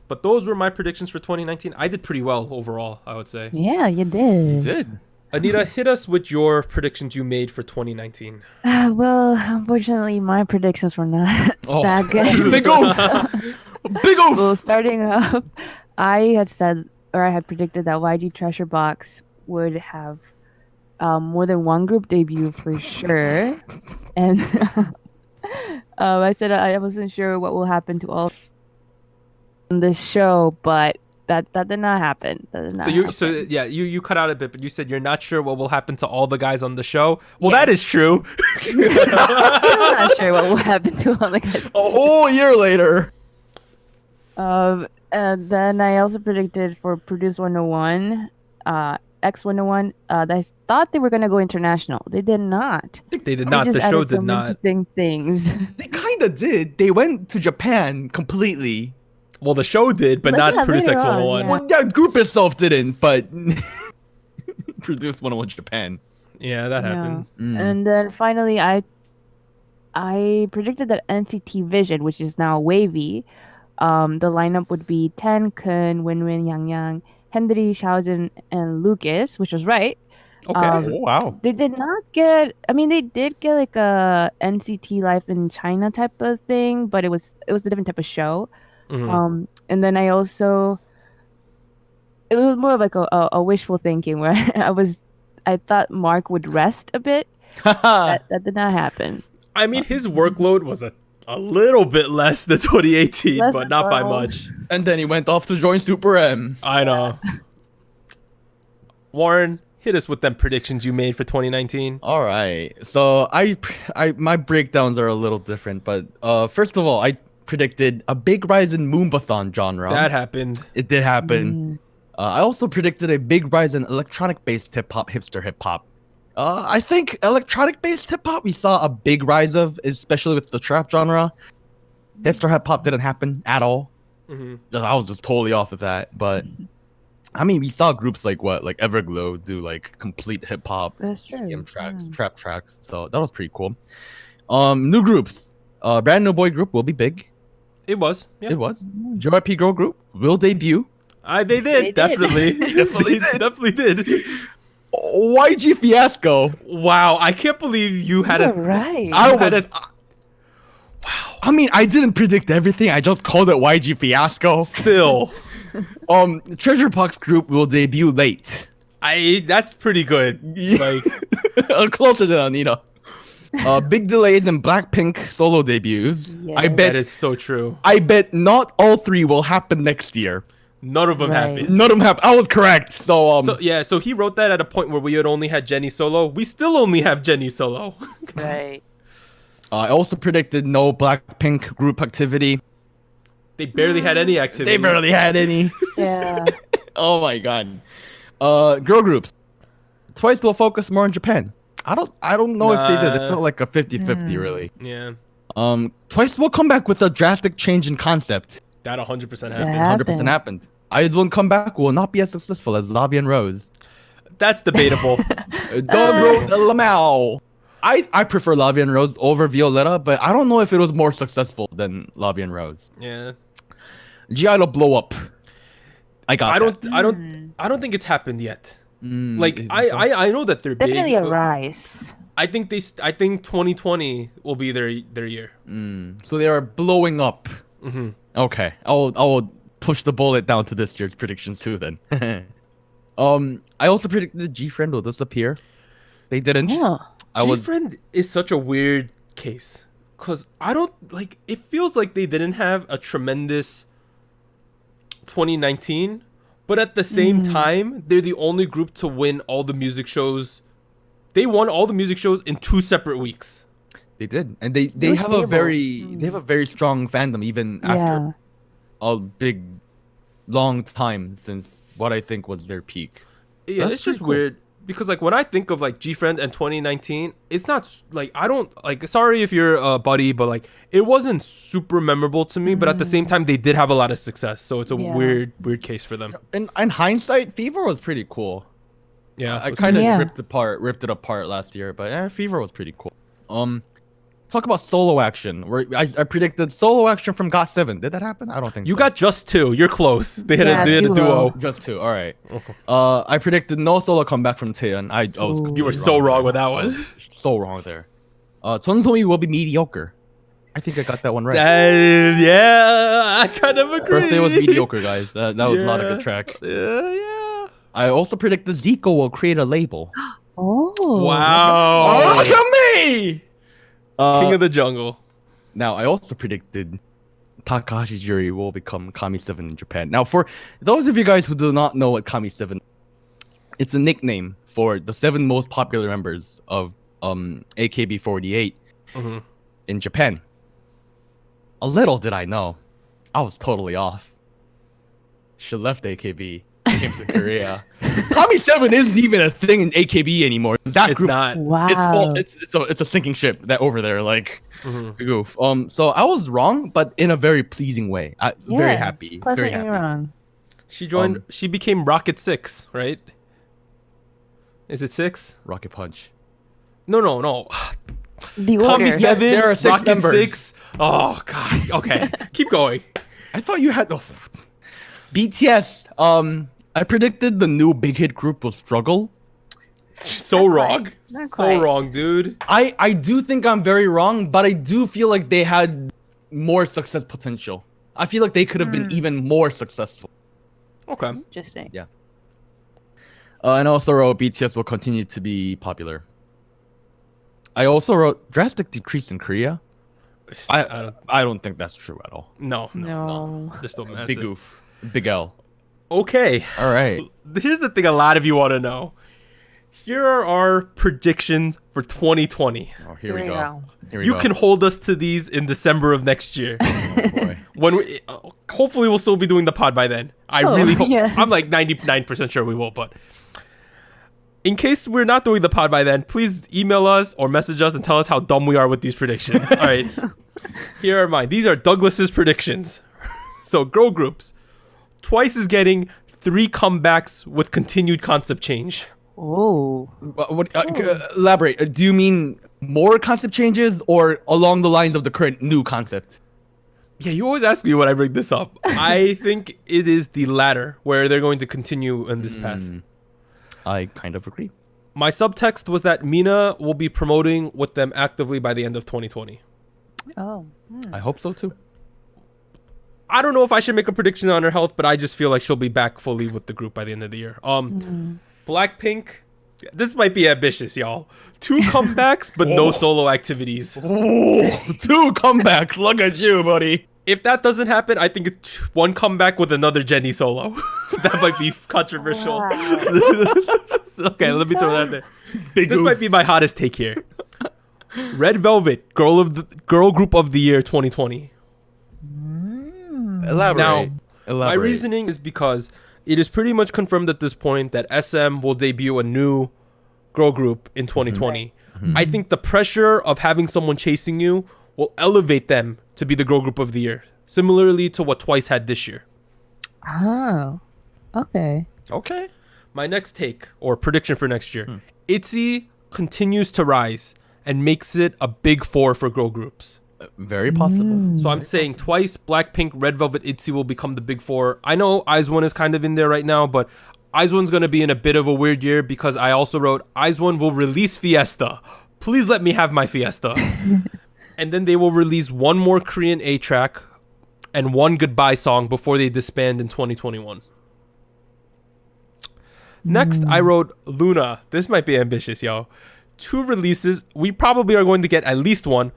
But those were my predictions for 2019. I did pretty well overall, I would say. Yeah, you did. You did. Anita, hit us with your predictions you made for 2019. Well, unfortunately, my predictions were not that good. Big oof. Big oof. Well, starting up, I had predicted that YG Treasure Box would have more than one group debut for sure. And I said I wasn't sure what will happen to all in this show, but that did not happen. You cut out a bit, but you said you're not sure what will happen to all the guys on the show. Well, that is true. I'm not sure what will happen to all the guys. A whole year later. And then I also predicted for Produce 101, X101. I thought they were gonna go international. They did not. I think they did not. The show did not. Interesting things. They kind of did. They went to Japan completely. Well, the show did, but not Produce X 101. yeah. Well, the group itself didn't, but Produce 101 Japan. Yeah, that happened. And then finally, I predicted that NCT Vision, which is now Wavy, The lineup would be Ten, Kun, Winwin, Yang Yang, Hendry, Xiaojun, and Lucas, which was right. Okay. Oh, wow. They did not get. I mean, they did get like a NCT Life in China type of thing, but it was a different type of show. Mhm. And then I also, it was more of like a wishful thinking where I thought Mark would rest a bit. That did not happen. I mean, his workload was a little bit less than 2018, Less but than not by normal. much. And then he went off to join Super M. I know. Warren, hit us with them predictions you made for 2019. All right. So I my breakdowns are a little different, but first of all, I predicted a big rise in Moombathon genre. That happened. It did happen. I also predicted a big rise in electronic-based hip-hop, hipster hip-hop. I think electronic-based hip-hop we saw a big rise of, especially with the trap genre. Hipster hip-hop didn't happen at all. I was just totally off of that. But I mean, we saw groups like Everglow do like complete hip-hop That's true. EDM tracks, trap tracks. So that was pretty cool. New groups. Brand New Boy group will be big. It was. Yeah. It was. JYP girl group will debut. They did. They did. Definitely. Definitely did. Definitely did. YG Fiasco. Wow. I can't believe you had You're a. right. I mean, I didn't predict everything. I just called it YG Fiasco. Still. Treasure Box group will debut late. That's pretty good. Like, Closer than Anita. Big delays in Blackpink solo debuts. Yes. I bet. that is so true. I bet not all three will happen next year. None of them Right. happened. None of them have. I was correct. So So he wrote that at a point where we had only had Jenny solo. We still only have Jenny solo. Right. I also predicted no Blackpink group activity. They barely had any activity. They barely had any. Yeah. Oh my god. Girl groups. Twice will focus more on Japan. I don't know if they did. It Nah. felt like a 50-50 really. Yeah, Twice will come back with a drastic change in concept. that 100% Yeah. happened. 100% happened. IZ*ONE comeback will not be as successful as Lavi and Rose. That's debatable. Dog wrote Lamau. I prefer Lavi and Rose over Violetta, but I don't know if it was more successful than Lavi and Rose. Yeah. G-Idol blow up. I got that. I don't think it's happened yet. Mm, Like is it I know that they're Definitely big. a but rise. I think 2020 will be their year. So they are blowing up. Mm-hmm. Okay, I'll push the bullet down to this year's predictions too then. I also predicted G-Friend will disappear. They didn't. Yeah. G-Friend is such a weird case because I don't like. It feels like they didn't have a tremendous 2019, but at the same time, they're the only group to win all the music shows. They won all the music shows in 2 separate weeks. They did, and they They're have stable. they have a very strong fandom even Yeah. after a big, long time since what I think was their peak. Yeah, That's it's just pretty cool. weird because like when I think of like G-Friend and 2019, it's not like I don't like. Sorry if you're a buddy, but like it wasn't super memorable to me. But at the same time, they did have a lot of success, so it's a Yeah. weird case for them. In hindsight, Fever was pretty cool. Yeah, I kind of Yeah. ripped it apart last year, but Fever was pretty cool. Talk about solo action. Where I predicted solo action from GOT7. Did that happen? I don't think you so. got just 2. You're close. They had Yeah, a duo. duo. Just 2. All right. I predicted no solo comeback from Taeyeon. I was Ooh. completely You were so wrong with that I one. was so wrong there. Chunsomi will be mediocre. I think I got that one right. Yeah, I kind of agree. Birthday was mediocre, guys. That was not a good track. Yeah. I also predicted Zico will create a label. Oh. Wow. Oh, look at me! King of the Jungle. Now, I also predicted Takahashi Juri will become Kami7 in Japan. Now, for those of you guys who do not know what Kami7, it's a nickname for the 7 most popular members of AKB48 Mhm. in Japan. A little did I know, I was totally off. She left AKB, came to Korea. Kami7 isn't even a thing in AKB anymore. That Mm-hmm. It's group, not. Wow. it's a sinking ship that over there, like Mhm. goof. So I was wrong, but in a very pleasing way. Very Yeah. happy. Pleasantly Very happy. wrong. She joined. She became Rocket 6, right? Is it 6? Rocket Punch. No. The Kami order. 7, there are 6 Rocket members. 6. Oh god. Okay, keep going. I thought you had BTS. I predicted the new big hit group will struggle. So wrong. Not So quite. wrong, dude. I do think I'm very wrong, but I do feel like they had more success potential. I feel like they could have been even more successful. Okay. Interesting. Yeah. And I also wrote BTS will continue to be popular. I also wrote drastic decrease in Korea. I don't think that's true at all. No. No. They're still massive. Big oof. Big L. Okay. All right. Here's the thing a lot of you want to know. Here are our predictions for 2020. Oh, here we go. Here we You go. can hold us to these in December of next year. Oh, boy. When we, hopefully we'll still be doing the pod by then. I Oh, really hope. yes. I'm like 99% sure we will, but in case we're not doing the pod by then, please email us or message us and tell us how dumb we are with these predictions. All right. Here are mine. These are Douglas's predictions. So girl groups. Twice is getting 3 comebacks with continued concept change. Oh. Elaborate. Do you mean more concept changes or along the lines of the current new concept? Yeah, you always ask me when I bring this up. I think it is the latter, where they're going to continue in this path. I kind of agree. My subtext was that Mina will be promoting with them actively by the end of 2020. Oh. I hope so too. I don't know if I should make a prediction on her health, but I just feel like she'll be back fully with the group by the end of the year. Blackpink, this might be ambitious, y'all. 2 comebacks, but no solo activities. Oh, 2 comebacks. Look at you, buddy. If that doesn't happen, I think it's 1 comeback with another Jennie solo. That might be controversial. Okay, let me throw that there. This might be my hottest take here. Red Velvet, girl group of the year 2020. Elaborate. Now, Elaborate. my reasoning is because it is pretty much confirmed at this point that SM will debut a new girl group in 2020. I think the pressure of having someone chasing you will elevate them to be the girl group of the year, similarly to what Twice had this year. Oh. Okay. Okay. My next take or prediction for next year, ITZY continues to rise and makes it a big 4 for girl groups. Very possible. So I'm saying Twice, Blackpink, Red Velvet, ITZY will become the big 4. I know IZ*ONE is kind of in there right now, but IZ*ONE's going to be in a bit of a weird year because I also wrote IZ*ONE will release Fiesta. Please let me have my Fiesta. And then they will release 1 more Korean A track and 1 goodbye song before they disband in 2021. Next, I wrote Luna. This might be ambitious, y'all. 2 releases. We probably are going to get at least 1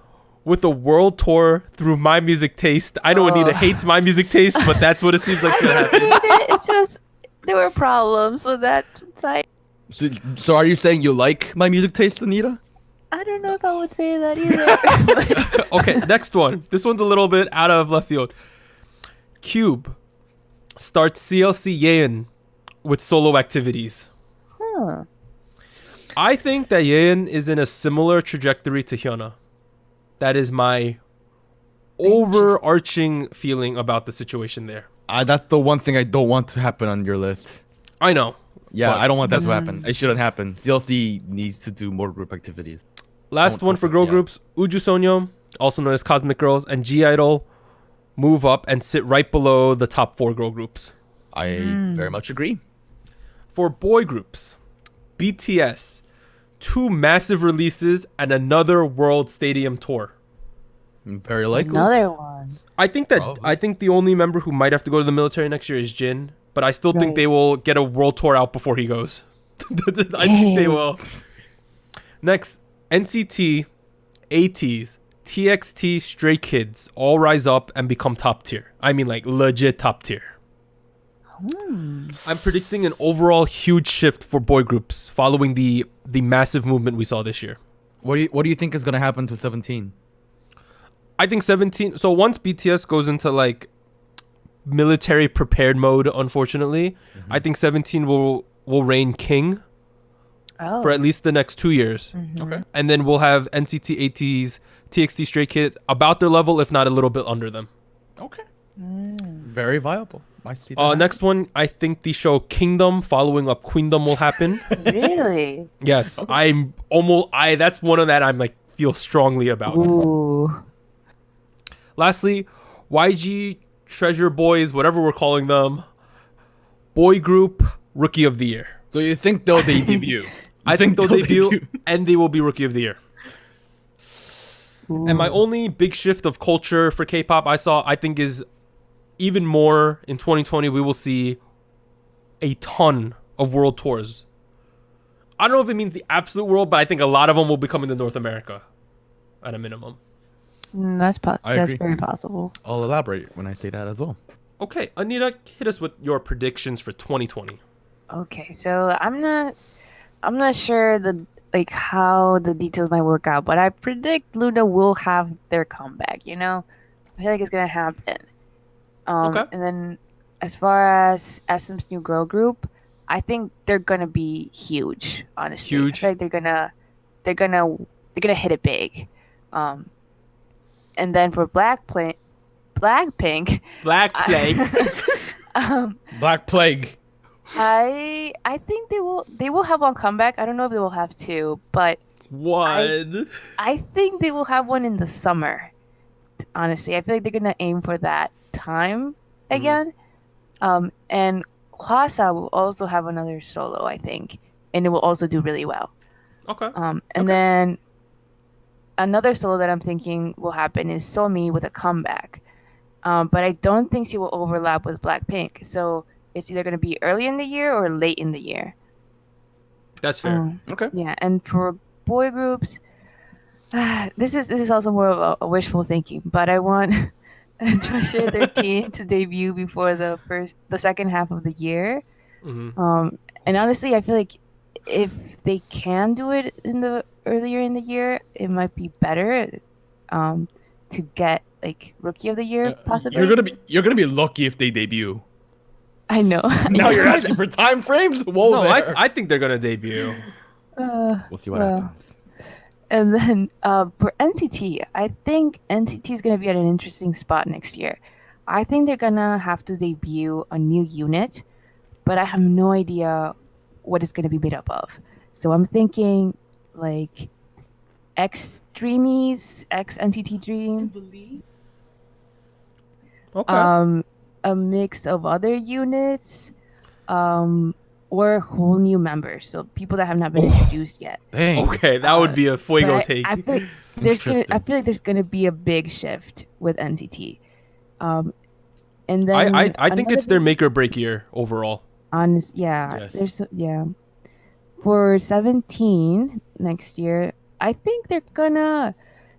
with a world tour through My Music Taste. I know Anita hates My Music Taste, but that's what it seems like is going to happen. It's just there were problems with that site. So are you saying you like My Music Taste, Anita? I don't know if I would say that either. Okay, next one. This one's a little bit out of left field. Cube starts CLC Yeon with solo activities. Huh. I think that Yeon is in a similar trajectory to Hyuna. That is my overarching feeling about the situation there. That's the one thing I don't want to happen on your list. I know. Yeah, but I don't want that to happen. It shouldn't happen. CLC needs to do more group activities. Last one for girl groups, Uju Sonyeon, also known as Cosmic Girls, and G-Idol move up and sit right below the top 4 girl groups. I very much agree. For boy groups, BTS, 2 massive releases and another world stadium tour. Very likely. Another one. I think the only member who might have to go to the military next year is Jin, but I still think Right. they will get a world tour out before he goes. I think they will. Next, NCT, ATEEZ, TXT, Stray Kids all rise up and become top tier. I mean, like legit top tier. I'm predicting an overall huge shift for boy groups following the massive movement we saw this year. What do you think is gonna happen to 17? I think 17. So once BTS goes into like military prepared mode, unfortunately, I think 17 will reign king Oh. for at least the next 2 years. Okay. And then we'll have NCT, ATEEZ, TXT, Stray Kids about their level, if not a little bit under them. Okay. Very viable. I see that. Next one, I think the show Kingdom following up Queendom will happen. Really? Yes, that's one of that I'm like feel strongly about. Ooh. Lastly, YG Treasure Boys, whatever we're calling them, boy group Rookie of the Year. So you think they'll debut? I think they'll debut and they will be Rookie of the Year. Ooh. And my only big shift of culture for K-pop I think is even more in 2020. We will see a ton of world tours. I don't know if it means the absolute world, but I think a lot of them will be coming to North America at a minimum. That's agree. very possible. I'll elaborate when I say that as well. Okay, Anita, hit us with your predictions for 2020. Okay, so I'm not sure how the details might work out, but I predict Luna will have their comeback. You know, I feel like it's gonna happen. Okay. And then as far as SM's new girl group, I think they're gonna be huge. Honestly, Huge? I feel like they're gonna hit it big. And then for Blackpink, Black Plague. Black Plague. I think they will have one comeback. I don't know if they will have two, but One. I think they will have one in the summer. Honestly, I feel like they're gonna aim for that time again. And Hwasa will also have another solo, I think, and it will also do really well. Okay. And then another solo that I'm thinking will happen is Somi with a comeback. But I don't think she will overlap with Blackpink. So it's either going to be early in the year or late in the year. That's fair. Okay. Yeah, and for boy groups, this is also more of a wishful thinking, but I want Treasure 13 to debut before the second half of the year. Mm-hmm. And honestly, I feel like if they can do it earlier in the year, it might be better to get like Rookie of the Year possibly. You're gonna be lucky if they debut. I know. Now you're asking for time frames. Whoa, No, there. I think they're gonna debut. We'll see what happens. And then for NCT, I think NCT is going to be at an interesting spot next year. I think they're going to have to debut a new unit, but I have no idea what it's going to be made up of. So I'm thinking like X-Dreamies, X-NCT Dream. Okay. A mix of other units, or whole new members. So people that have not been introduced yet. Dang. Okay, that would be a fuego But take. I feel like there's gonna be a big shift with NCT. And then I think it's their make or break year overall. Yes. For 17 next year, I think they're gonna.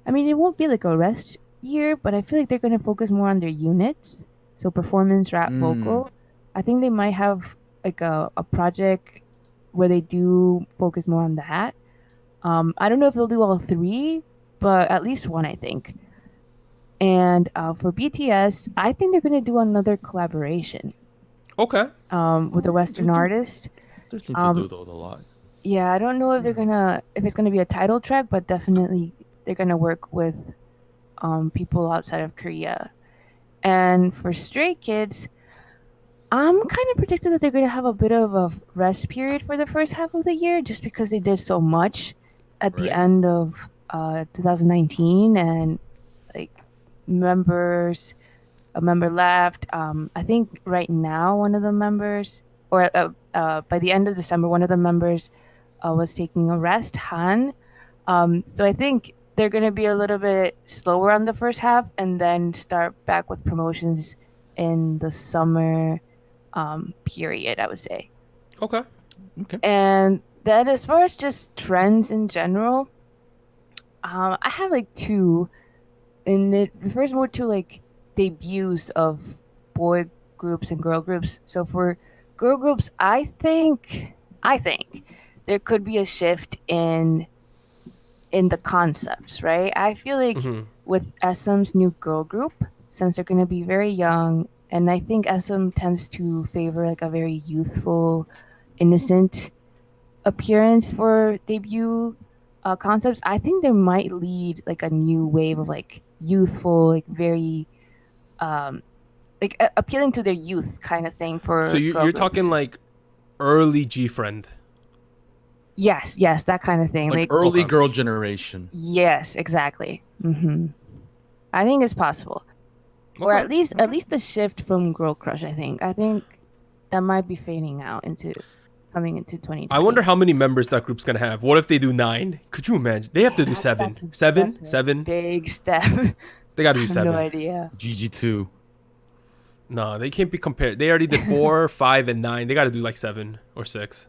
I mean, it won't be like a rest year, but I feel like they're gonna focus more on their units. So performance, rap, vocal. I think they might have like a project where they do focus more on that. I don't know if they'll do all three, but at least one, I think. And for BTS, I think they're gonna do another collaboration. Okay. With a Western artist. They seem to do those a lot. Yeah, I don't know if it's gonna be a title track, but definitely they're gonna work with people outside of Korea. And for Stray Kids, I'm kind of predicting that they're going to have a bit of a rest period for the first half of the year just because they did so much at the end of 2019 and like a member left. I think right now one of the members, or by the end of December, one of the members was taking a rest, Han. So I think they're going to be a little bit slower on the first half and then start back with promotions in the summer period, I would say. Okay. And then as far as just trends in general, I have like two, and it refers more to like debuts of boy groups and girl groups. So for girl groups, I think there could be a shift in the concepts, right? I feel like with SM's new girl group, since they're going to be very young, and I think SM tends to favor like a very youthful, innocent appearance for debut concepts, I think they might lead like a new wave of like youthful, like very like appealing to their youth kind of thing for So you're talking like early G-Friend. Yes, that kind of thing. Like early girl generation. Yes, exactly. I think it's possible. or at least the shift from girl crush. I think that might be fading out into coming into 2020. I wonder how many members that group's gonna have. What if they do 9? Could you imagine? They have to do 7. That's a Seven. big step. They gotta do I have 7. no idea. GG2. No, they can't be compared. They already did 4, 5, and 9. They gotta do like 7 or 6.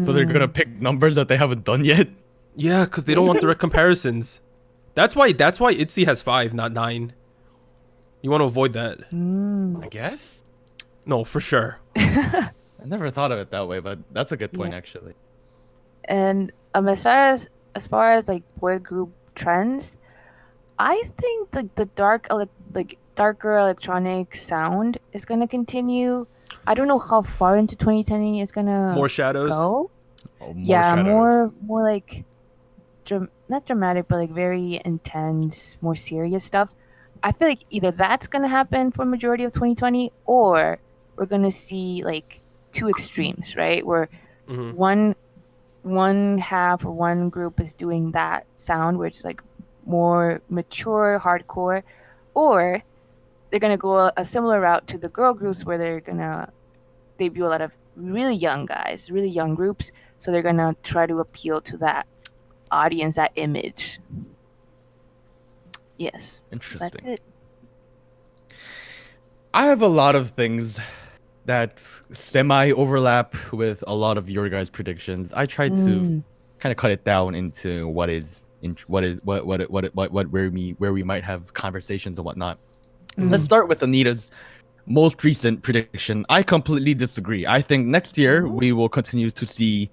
So they're gonna pick numbers that they haven't done yet. Yeah, because they don't want direct comparisons. That's why ITZY has 5, not 9. You want to avoid that. I guess. No, for sure. I never thought of it that way, but that's a good point actually. And as far as like boy group trends, I think the darker electronic sound is gonna continue. I don't know how far into 2020 it's gonna More shadows. go. Oh, More like not dramatic, but like very intense, more serious stuff. I feel like either that's gonna happen for majority of 2020, or we're gonna see like two extremes, right? Where one half or one group is doing that sound, where it's like more mature, hardcore, or they're gonna go a similar route to the girl groups, where they're gonna debut a lot of really young guys, really young groups. So they're gonna try to appeal to that audience, that image. Yes. Interesting. That's it. I have a lot of things that semi overlap with a lot of your guys' predictions. I tried to kind of cut it down into where we might have conversations and whatnot. Let's start with Anita's most recent prediction. I completely disagree. I think next year we will continue to see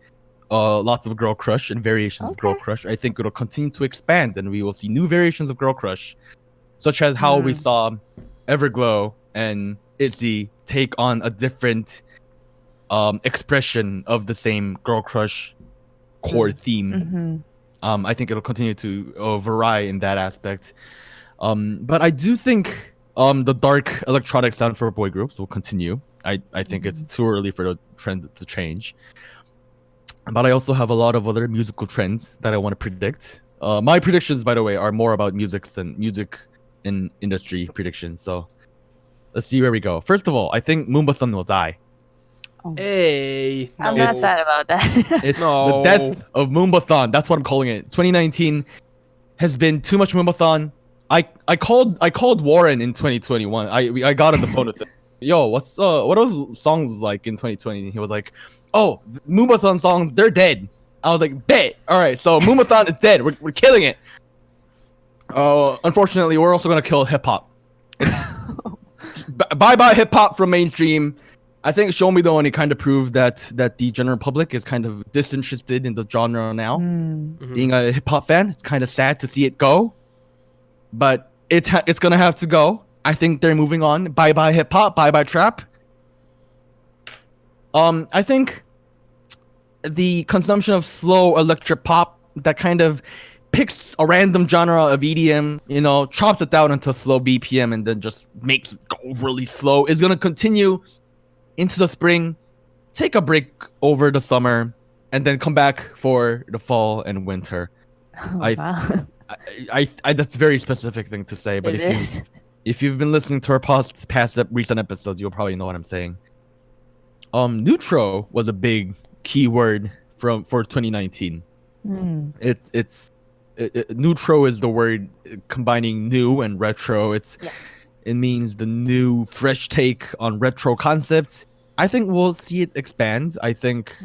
lots of Girl Crush and variations of Girl Crush. I think it'll continue to expand, and we will see new variations of Girl Crush, such as how we saw Everglow and ITZY take on a different expression of the same Girl Crush core theme. I think it'll continue to vary in that aspect. But I do think the dark electronic sound for boy groups will continue. I think it's too early for the trend to change. But I also have a lot of other musical trends that I want to predict. My predictions, by the way, are more about music and industry predictions. So let's see where we go. First of all, I think Moomba-sun will die. Hey, I'm not sad about that. It's the death of Moomba-sun. That's what I'm calling it. 2019 has been too much Moomba-sun. I called Warren in 2021. I got on the phone with him. Yo, what are those songs like in 2020? He was like, oh, Moomba-sun songs, they're dead. I was like, bet. All right, so Moomba-sun is dead. We're killing it. Unfortunately, we're also gonna kill hip hop. Bye hip hop from mainstream. I think Show Me the Money kind of proved that the general public is kind of disinterested in the genre now. Being a hip hop fan, it's kind of sad to see it go, but it's gonna have to go. I think they're moving on. Bye hip hop. Bye trap. I think the consumption of slow electric pop that kind of picks a random genre of EDM, chops it down into slow BPM and then just makes it go really slow is gonna continue into the spring, take a break over the summer, and then come back for the fall and winter. Wow. I that's a very specific thing to say, but if you've been listening to our past recent episodes, you'll probably know what I'm saying. Neutro was a big keyword for 2019. Neutro is the word combining new and retro. It means the new, fresh take on retro concepts. I think we'll see it expand. I think,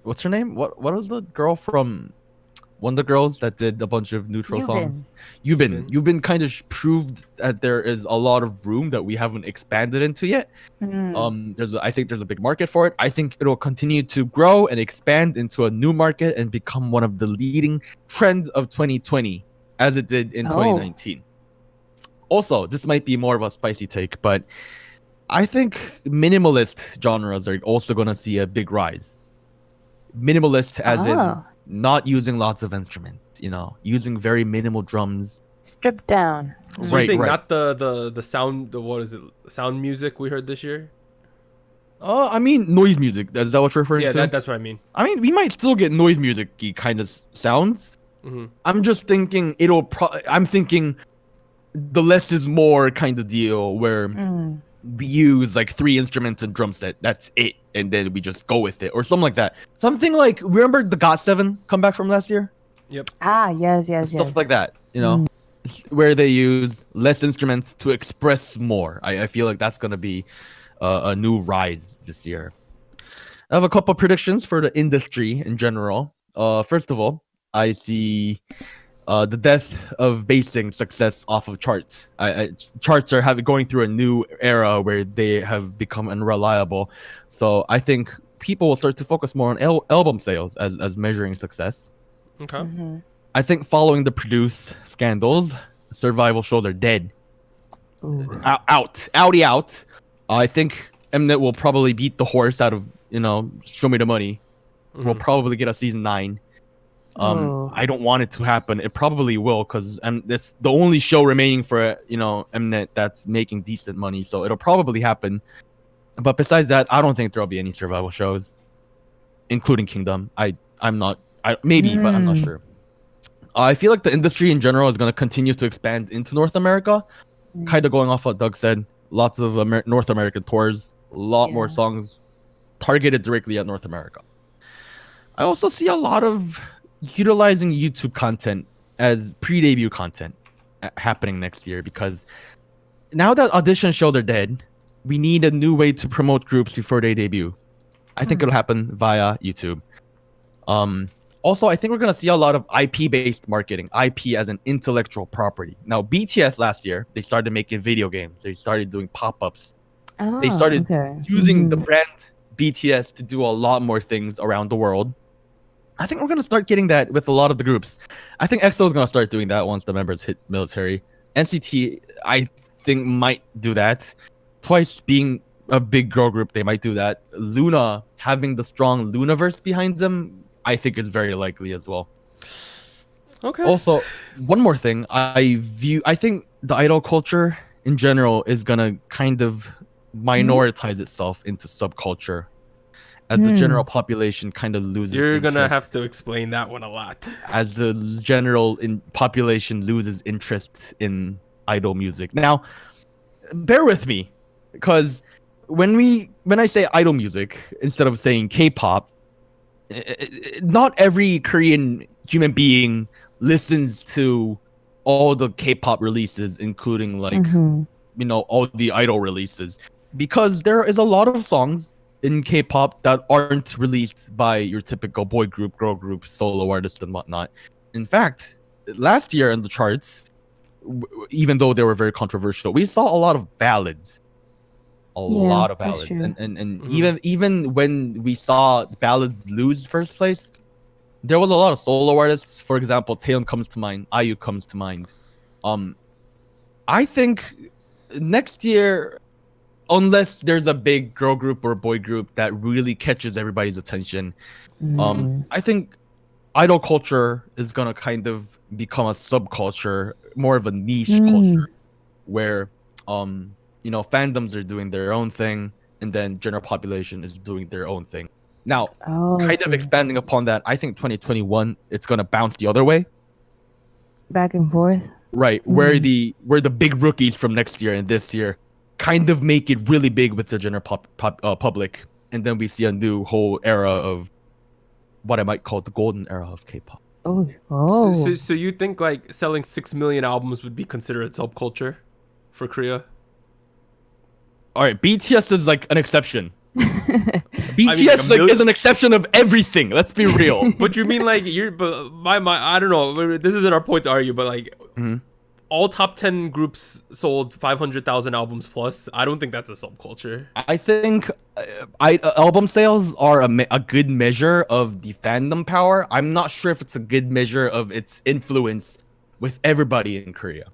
what's her name? What was the girl from Wonder Girls that did a bunch of Neutro songs? Yubin kind of proved that there is a lot of room that we haven't expanded into yet. I think there's a big market for it. I think it'll continue to grow and expand into a new market and become one of the leading trends of 2020, as it did in 2019. Also, this might be more of a spicy take, but I think minimalist genres are also going to see a big rise. Minimalist as in not using lots of instruments, using very minimal drums. Stripped down. So you're saying not the sound, what is it, sound music we heard this year? I mean noise music. Is that what you're referring to? Yeah, that's what I mean. I mean, we might still get noise music-y kind of sounds. I'm just thinking the less is more kind of deal where we use like 3 instruments and drum set. That's it, and then we just go with it, or something like that. Something like, remember the GOT7 comeback from last year? Yep. Yes. Stuff like that, where they use less instruments to express more. I feel like that's gonna be a new rise this year. I have a couple predictions for the industry in general. First of all, I see the death of basing success off of charts. Charts are going through a new era where they have become unreliable. So I think people will start to focus more on album sales as measuring success. Okay. I think following the Produce scandals, survival shows are dead. Outie out. I think Mnet will probably beat the horse out of, Show Me the Money. We'll probably get a season 9. I don't want it to happen. It probably will, because it's the only show remaining for Mnet that's making decent money, so it'll probably happen. But besides that, I don't think there'll be any survival shows, including Kingdom. I'm not. Maybe, but I'm not sure. I feel like the industry in general is going to continue to expand into North America. Kind of going off what Doug said. Lots of North American tours. A lot more songs targeted directly at North America. I also see a lot of utilizing YouTube content as pre-debut content happening next year, because now that audition shows are dead, we need a new way to promote groups before they debut. I think it'll happen via YouTube. Also, I think we're going to see a lot of IP-based marketing, IP as an intellectual property. Now, BTS last year, they started making video games. They started doing pop-ups. They started using the brand BTS to do a lot more things around the world. I think we're going to start getting that with a lot of the groups. I think EXO is going to start doing that once the members hit military. NCT, I think, might do that. Twice being a big girl group, they might do that. Luna, having the strong Lunaverse behind them, I think is very likely as well. Okay. Also, one more thing. I think the idol culture in general is going to kind of minoritize itself into subculture. As the general population kind of loses You're interest, gonna have to explain that one a lot. as the general population loses interest in idol music. Now, bear with me, because when I say idol music instead of saying K-pop, not every Korean human being listens to all the K-pop releases, including all the idol releases, because there is a lot of songs in K-pop that aren't released by your typical boy group, girl group, solo artist, and whatnot. In fact, last year in the charts, even though they were very controversial, we saw a lot of ballads. A lot of ballads. And even when we saw ballads lose first place, there was a lot of solo artists. For example, Taeyeon comes to mind, IU comes to mind. I think next year, unless there's a big girl group or boy group that really catches everybody's attention, I think idol culture is gonna kind of become a subculture, more of a niche culture, where fandoms are doing their own thing, and then general population is doing their own thing. Now, kind of expanding upon that, I think 2021 it's gonna bounce the other way, back and forth. right? Where the big rookies from next year and this year kind of make it really big with the general public, and then we see a new whole era of what I might call the golden era of K-pop. So you think like selling 6 million albums would be considered subculture for Korea? All right, BTS is like an exception. BTS is an exception of everything. Let's be real. But you mean like I don't know. This isn't our point to argue, but like. All top 10 groups sold 500,000 albums plus. I don't think that's a subculture. I think album sales are a good measure of the fandom power. I'm not sure if it's a good measure of its influence with everybody in Korea.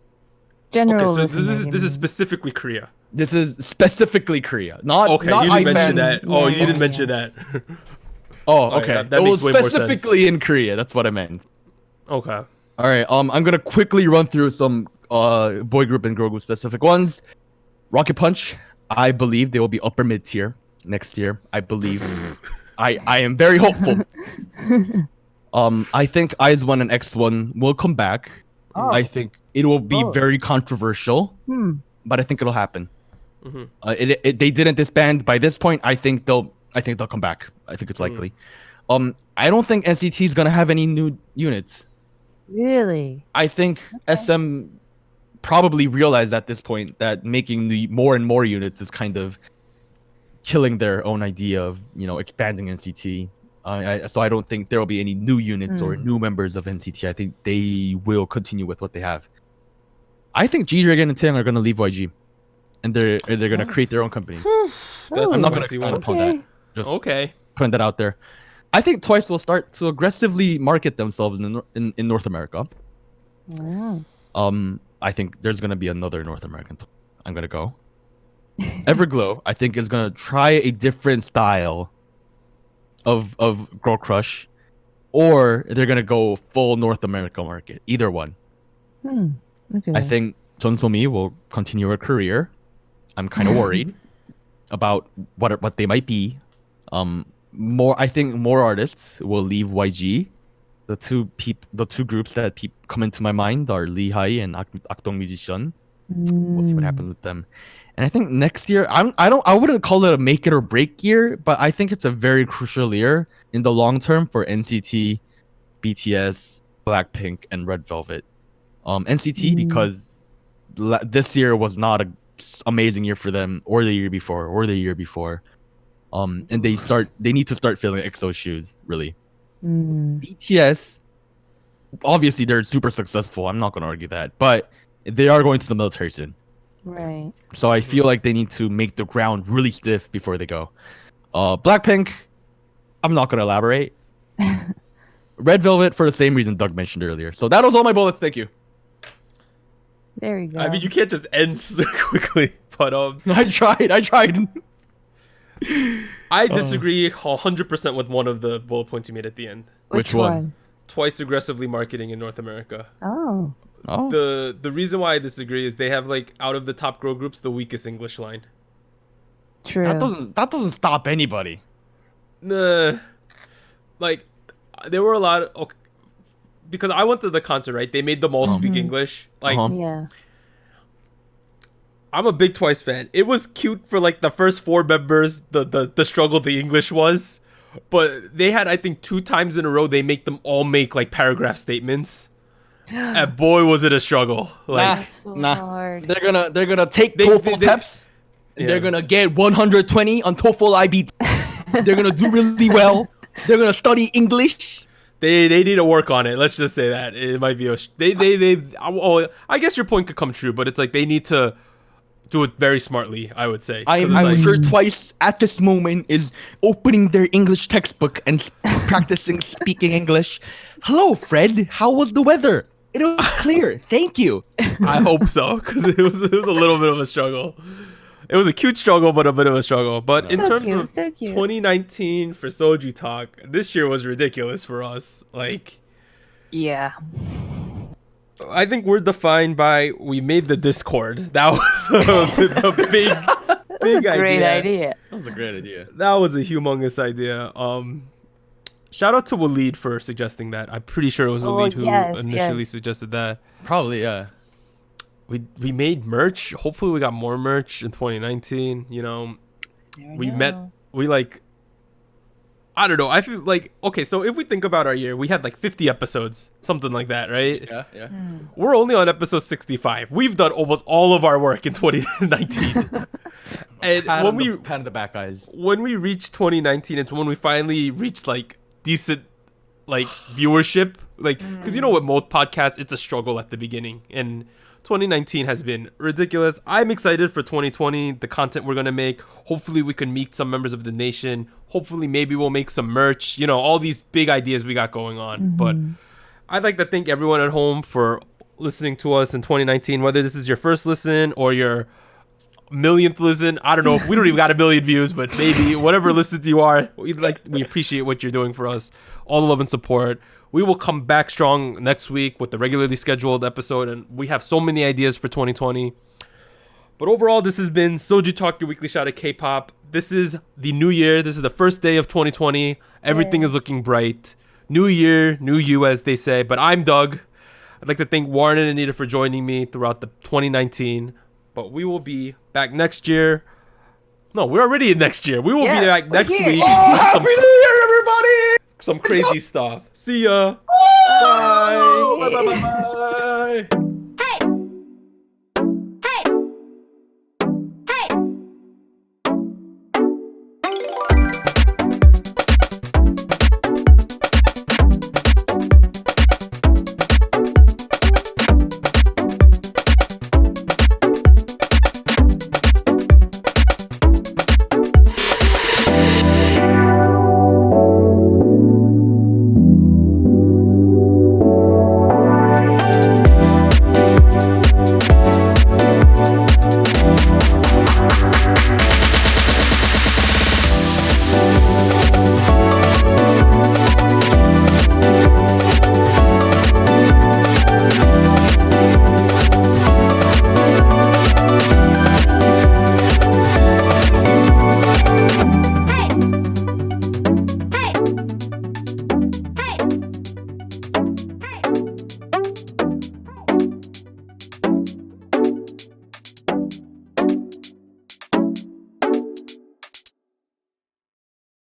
General. Okay, so this is specifically Korea. This is specifically Korea. Not okay. Not you didn't mention fan. that. Oh, you didn't mention that. Oh, okay. That makes way more sense. Specifically in Korea. That's what I meant. Okay. All right. I'm gonna quickly run through some boy group and girl group specific ones. Rocket Punch, I believe they will be upper mid tier next year. I believe. I am very hopeful. I think IZ*ONE and X1 will come back. I think It will be very controversial, but I think it'll happen. They didn't disband by this point. I think they'll come back. I think it's likely. I don't think NCT is gonna have any new units. Really? I think SM probably realized at this point that making the more and more units is kind of killing their own idea of expanding NCT. So I don't think there will be any new units or new members of NCT. I think they will continue with what they have. I think G-Dragon and Taeyang are gonna leave YG, and they're gonna create their own company. I'm not gonna expand upon that. Just putting that out there. I think Twice will start to aggressively market themselves in North America. I think there's gonna be another North American. I'm gonna go. Everglow, I think, is gonna try a different style of Girl Crush, or they're gonna go full North America market. Either one. Okay. I think Jeon So-mi will continue her career. I'm kind of worried about what they might be. I think more artists will leave YG. The two groups that come into my mind are Lee Hai and Akdong Musician. We'll see what happens with them. And I think next year, I wouldn't call it a make it or break year, but I think it's a very crucial year in the long term for NCT, BTS, Blackpink, and Red Velvet. NCT because this year was not an amazing year for them, or the year before, and they need to start filling EXO shoes really. BTS, obviously they're super successful. I'm not going to argue that, but they are going to the military soon. Right. So I feel like they need to make the ground really stiff before they go. Blackpink, I'm not going to elaborate. Red Velvet for the same reason Doug mentioned earlier. So that was all my bullets. Thank you. There you go. I mean, you can't just end so quickly, but I tried. I disagree 100% with one of the bullet points you made at the end. Which one? Twice aggressively marketing in North America. Oh. The reason why I disagree is they have, like, out of the top girl groups, the weakest English line. True. That doesn't stop anybody. Nah. Like, there were a lot of... Okay, because I went to the concert, right? They made them all speak English. Like, Yeah. I'm a big Twice fan. It was cute for, like, the first 4 members, the struggle the English was. But they had, I think, 2 times in a row, they make them all make, like, paragraph statements. And boy, was it a struggle. Like, That's so hard. They're gonna take TOEFL tests. And they're gonna get 120 on TOEFL IB. They're gonna do really well. They're gonna study English. They need to work on it. Let's just say that it might be I guess your point could come true, but it's like they need to do it very smartly, I would say. I'm sure Twice at this moment is opening their English textbook and practicing speaking English. Hello, Fred. How was the weather? It was clear. Thank you. I hope so, because it was a little bit of a struggle. It was a cute struggle, but a bit of a struggle. But in terms of 2019 for SojuTalk, this year was ridiculous for us. Like, yeah. I think we're defined by we made the Discord. That was a big Great idea. That was a great idea. That was a humongous idea. Shout out to Waleed for suggesting that. I'm pretty sure it was Waleed who initially suggested that. Probably, yeah. We made merch. Hopefully we got more merch in 2019. You know, I don't know. I feel like, okay, so if we think about our year, we had like 50 episodes, something like that, right? Yeah. We're only on episode 65. We've done almost all of our work in 2019. And pat on the back, guys. When we reached 2019, it's when we finally reached like decent like viewership. Like, because you know what, most podcasts, it's a struggle at the beginning. And 2019 has been ridiculous. I'm excited for 2020, the content we're going to make. Hopefully we can meet some members of the nation. Hopefully maybe we'll make some merch. You know, all these big ideas we got going on. But I'd like to thank everyone at home for listening to us in 2019, whether this is your first listen or your millionth listen. I don't know if we don't even got 1 million views, but maybe whatever listens you are, we appreciate what you're doing for us. All the love and support. We will come back strong next week with the regularly scheduled episode, and we have so many ideas for 2020. But overall, this has been SojuTalk, your weekly shot at K-pop. This is the new year. This is the first day of 2020. Everything is looking bright. New year, new you, as they say. But I'm Doug. I'd like to thank Warren and Anita for joining me throughout the 2019. But we will be back next year. No, we're already in next year. We will be back next here. week. Oh, Happy New Year, everybody! Some crazy stuff. See ya. Bye. Bye. Bye. Bye.